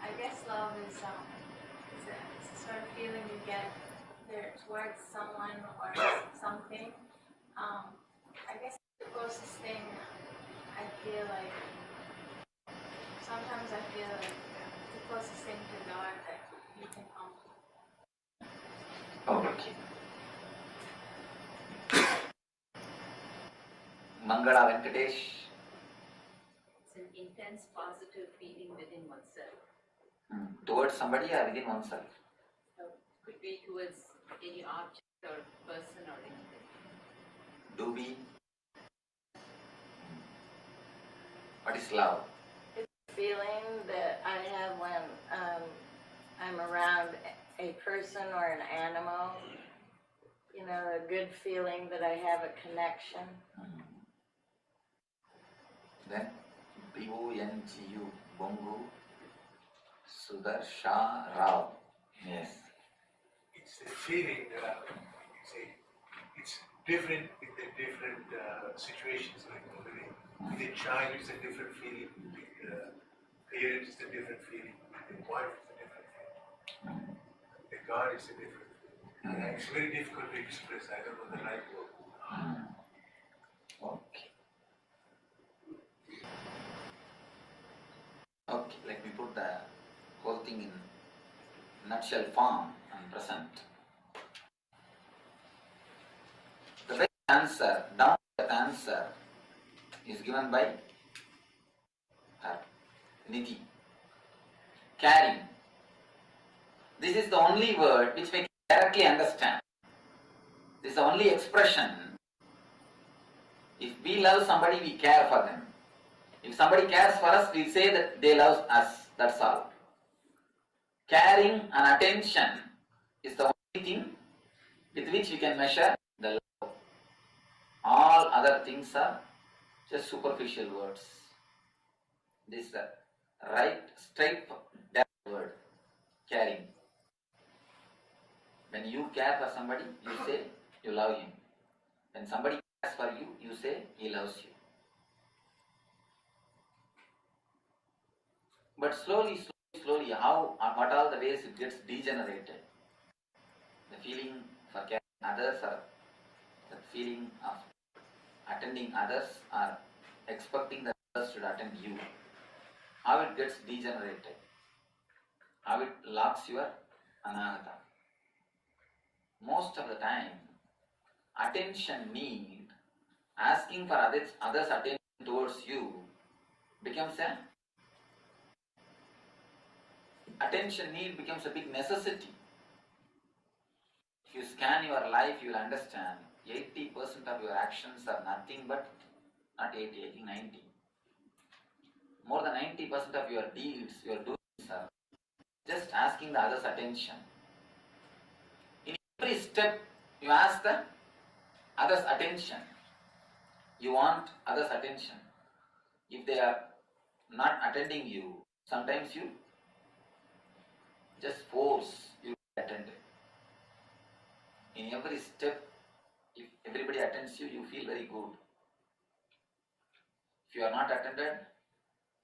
I guess love is it's a sort of feeling you get there towards someone or something. I guess the closest thing I feel like, sometimes I feel like the closest thing to God that you can come to.
Okay. Mangala Venkatesh.
It's an intense positive feeling within oneself.
Towards somebody or within oneself?
So could be towards any object or person or anything.
Do we? What is love?
It's a feeling that I have when I'm around a person or an animal. You know, a good feeling that I have a connection.
Then B-O-N-G-U, Bongu Sudarsha Rao. Yes.
It's the feeling that it's different with the different situations. Like with a child, it's a different feeling. With a parent, it's a different feeling. With a wife, it's a different feeling. The God is a different feeling. It's very difficult to express. I don't know the right word.
Okay. Okay, let me put the whole thing in nutshell form and present. The best answer, down that answer, is given by her, Nidhi. Caring. This is the only word which we can directly understand. This is the only expression. If we love somebody, we care for them. If somebody cares for us, we say that they love us. That's all. Caring and attention is the only thing with which we can measure the love. All other things are just superficial words. This is the right, straight, direct word. Caring. When you care for somebody, you say you love him. When somebody cares for you, you say he loves you. But slowly, what all the ways it gets degenerated. The feeling for caring others, or the feeling of attending others, or expecting that others should attend you. How it gets degenerated. How it locks your anahata. Most of the time, attention need, asking for others' attention towards you becomes attention need becomes a big necessity. If you scan your life, you will understand 80% of your actions are nothing but, not 80, I think 90. More than 90% of your deeds, your doings are just asking the others' attention. In every step, you ask the others' attention. You want others' attention. If they are not attending you, sometimes you just force you to attend. In every step, if everybody attends you, you feel very good. If you are not attended,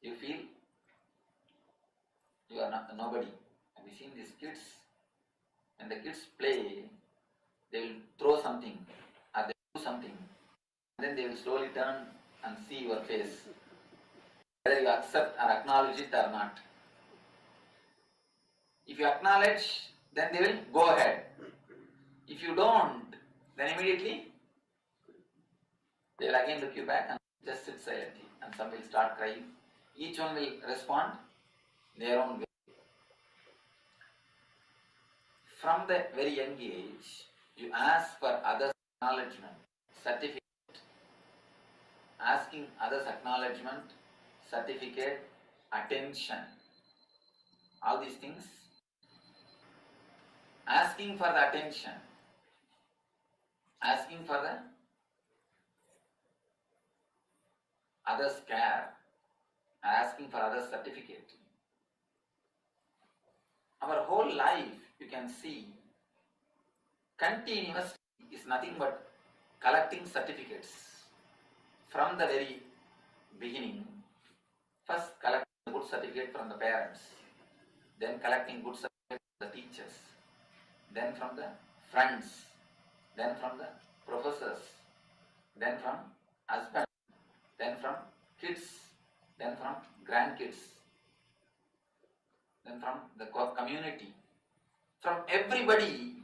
you feel you are not nobody. Have you seen these kids? When the kids play, they will throw something or they do something. And then they will slowly turn and see your face, whether you accept or acknowledge it or not. If you acknowledge, then they will go ahead. If you don't, then immediately they will again look you back and just sit silently, and some will start crying. Each one will respond their own way. From the very young age, you ask for others' acknowledgement, certificate. Asking others' acknowledgement, certificate, attention. All these things. Asking for the attention. Asking for the others' care. Asking for others' certificate. Our whole life, you can see, continuous is nothing but collecting certificates. From the very beginning, first collecting a good certificate from the parents, then collecting good certificate from the teachers, then from the friends, then from the professors, then from husband, then from kids, then from grandkids, then from the community. From everybody,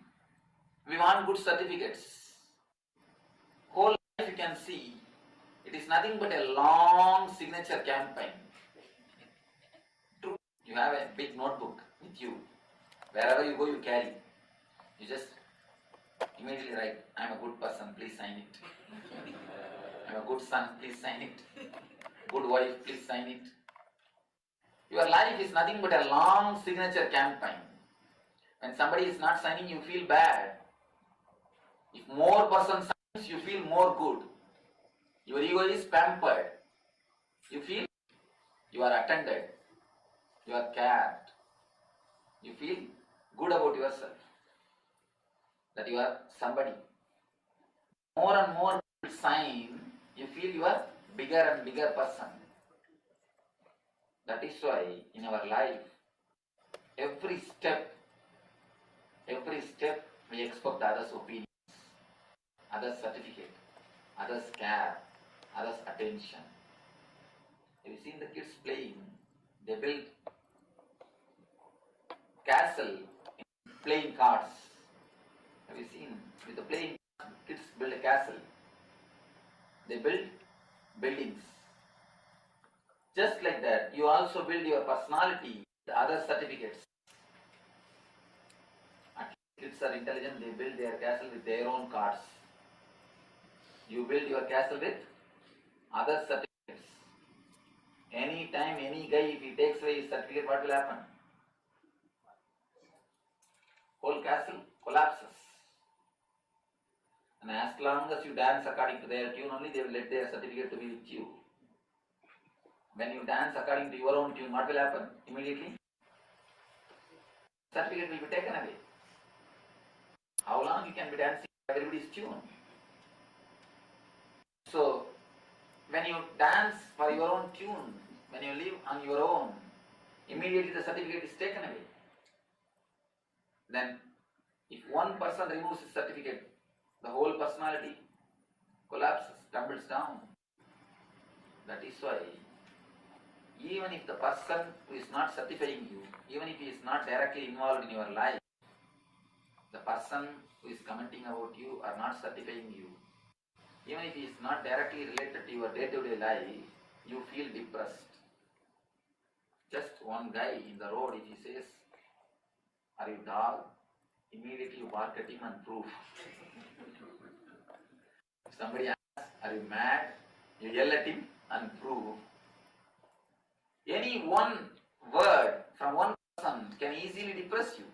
we want good certificates. Whole life you can see, it is nothing but a long signature campaign. True, you have a big notebook with you. Wherever you go, you carry. You just immediately write, I am a good person, please sign it. I am a good son, please sign it. Good wife, please sign it. Your life is nothing but a long signature campaign. When somebody is not signing, you feel bad. If more person signs, you feel more good. Your ego is pampered. You feel you are attended. You are cared. You feel good about yourself. That you are somebody. More and more people sign, you feel you are bigger and bigger person. That is why in our life, every step we expect others' opinions, others' certificate, others' care, others' attention. Have you seen the kids playing? They build castle in playing cards. Have you seen? With the playing kids build a castle. They build buildings. Just like that, you also build your personality with other certificates. Kids are intelligent, they build their castle with their own cards. You build your castle with other certificates. Any time, any guy, if he takes away his certificate, what will happen? Whole castle collapses. And as long as you dance according to their tune only, they will let their certificate to be with you. When you dance according to your own tune, what will happen? Immediately, certificate will be taken away. How long you can be dancing? Everybody's tune. So, when you dance for your own tune, when you live on your own, immediately the certificate is taken away. Then, if one person removes his certificate, the whole personality collapses, tumbles down. That is why, even if the person who is not certifying you, even if he is not directly involved in your life, the person who is commenting about you or not certifying you, even if he is not directly related to your day-to-day life, you feel depressed. Just one guy in the road, if he says, "Are you dog?" immediately you bark at him and prove. If somebody asks, "Are you mad?" you yell at him and prove. Any one word from one person can easily depress you.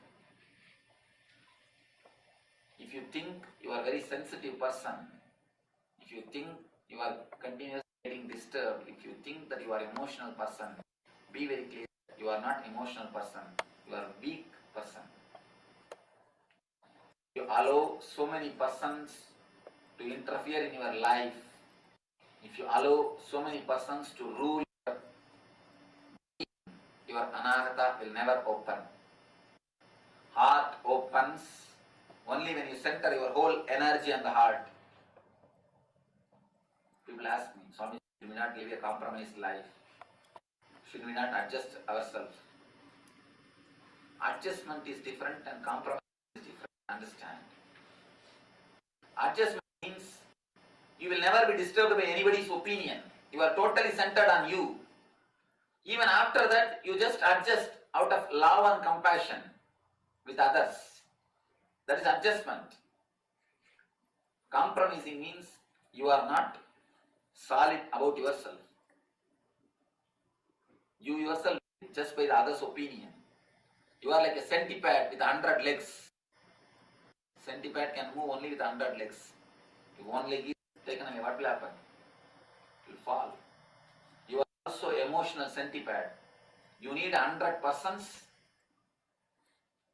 If you think you are a very sensitive person, if you think you are continuously getting disturbed, if you think that you are an emotional person, be very clear, you are not an emotional person, you are a weak person. You allow so many persons to interfere in your life, if you allow so many persons to rule your anahata will never open. Heart opens only when you center your whole energy on the heart. People ask me, "Swami, should we not live a compromised life? Should we not adjust ourselves?" Adjustment is different and compromise is different. Understand? Adjustment means you will never be disturbed by anybody's opinion. You are totally centered on you. Even after that, you just adjust out of love and compassion with others. That is adjustment. Compromising means you are not solid about yourself. You yourself just by the other's opinion. You are like a centipede with 100 legs. Centipede can move only with 100 legs. If one leg is taken away, what will happen? It will fall. You are also emotional centipede. You need 100 persons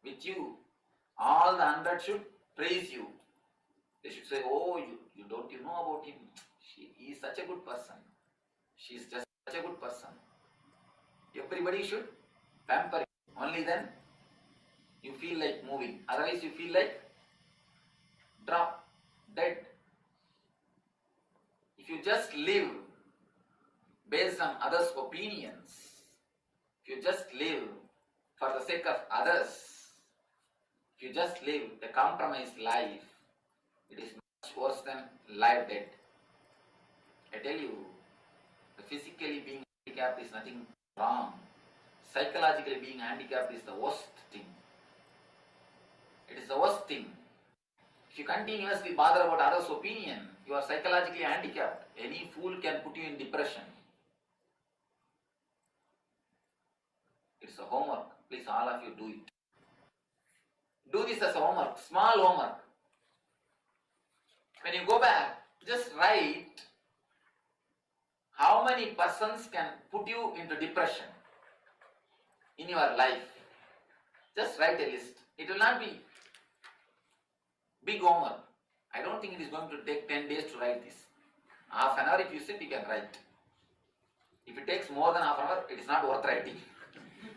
with you. All the 100 should praise you. They should say, "Oh, you don't you know about him? He is such a good person. She is just such a good person." Everybody should pamper you. Only then you feel like moving. Otherwise you feel like drop, dead. If you just live based on others' opinions, if you just live for the sake of others, if you just live a compromised life, it is much worse than live dead. I tell you, the physically being handicapped is nothing wrong. Psychologically being handicapped is the worst thing. It is the worst thing. If you continuously bother about others' opinion, you are psychologically handicapped. Any fool can put you in depression. It's a homework. Please, all of you do it. Do this as a homework, small homework. When you go back, just write how many persons can put you into depression in your life. Just write a list. It will not be big homework. I don't think it is going to take 10 days to write this. Half an hour if you sit, you can write. If it takes more than half an hour, it is not worth writing.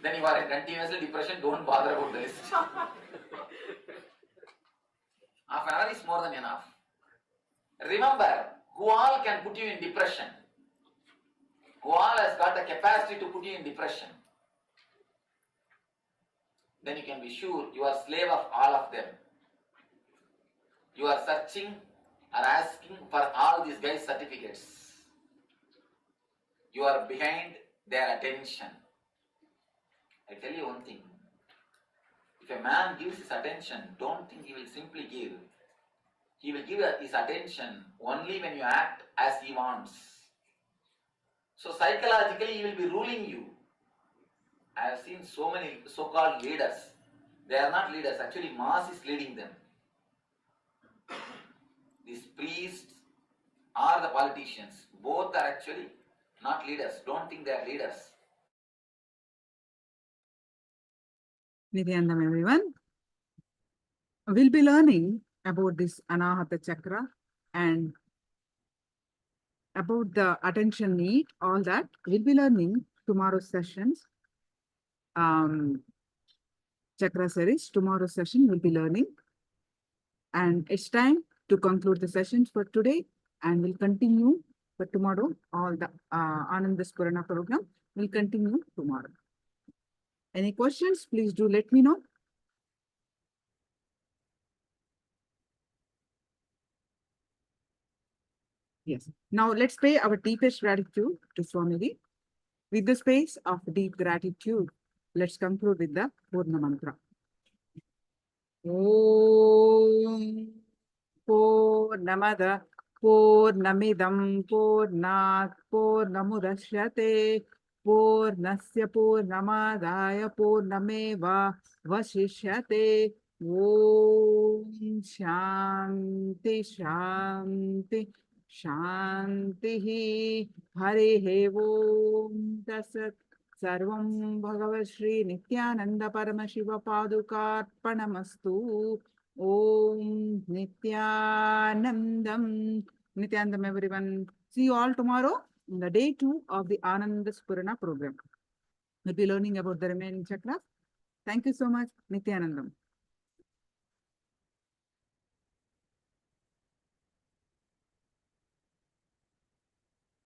Then you are in continuously depression, don't bother about the list. Half an hour is more than enough. Remember, who all can put you in depression? Who all has got the capacity to put you in depression? Then you can be sure you are slave of all of them. You are searching or asking for all these guys' certificates. You are behind their attention. I tell you one thing. If a man gives his attention, don't think he will simply give. He will give his attention only when you act as he wants. So psychologically he will be ruling you. I have seen so many so-called leaders. They are not leaders, actually mass is leading them. These priests or the politicians, both are actually not leaders. Don't think they are leaders.
Nithyananda, everyone. We'll be learning about this Anahata Chakra and about the attention need, all that. We'll be learning tomorrow's sessions. Chakra series, tomorrow's session we'll be learning. And it's time to conclude the sessions for today, and we'll continue for tomorrow. All the Ananda Spurana program will continue tomorrow. Any questions, please do let me know. Yes. Now let's pay our deepest gratitude to Swamiji. With the space of deep gratitude, let's conclude with the Purna Mantra. Om Purnamada Purnamidam Purnat Purnamudashyate Purnasya Purnamadaya Purnameva Vasishyate. Om Shanti Shanti Shanti Hare Om Tasat Sarvam Bhagavad Shri Nithyananda Paramashiva Padukarpanamastu. Om Nithyanandam. Nithyanandam, everyone. See you all tomorrow in the day 2 of the Ananda Spurana program. We'll be learning about the remaining chakras. Thank you so much. Nithyanandam.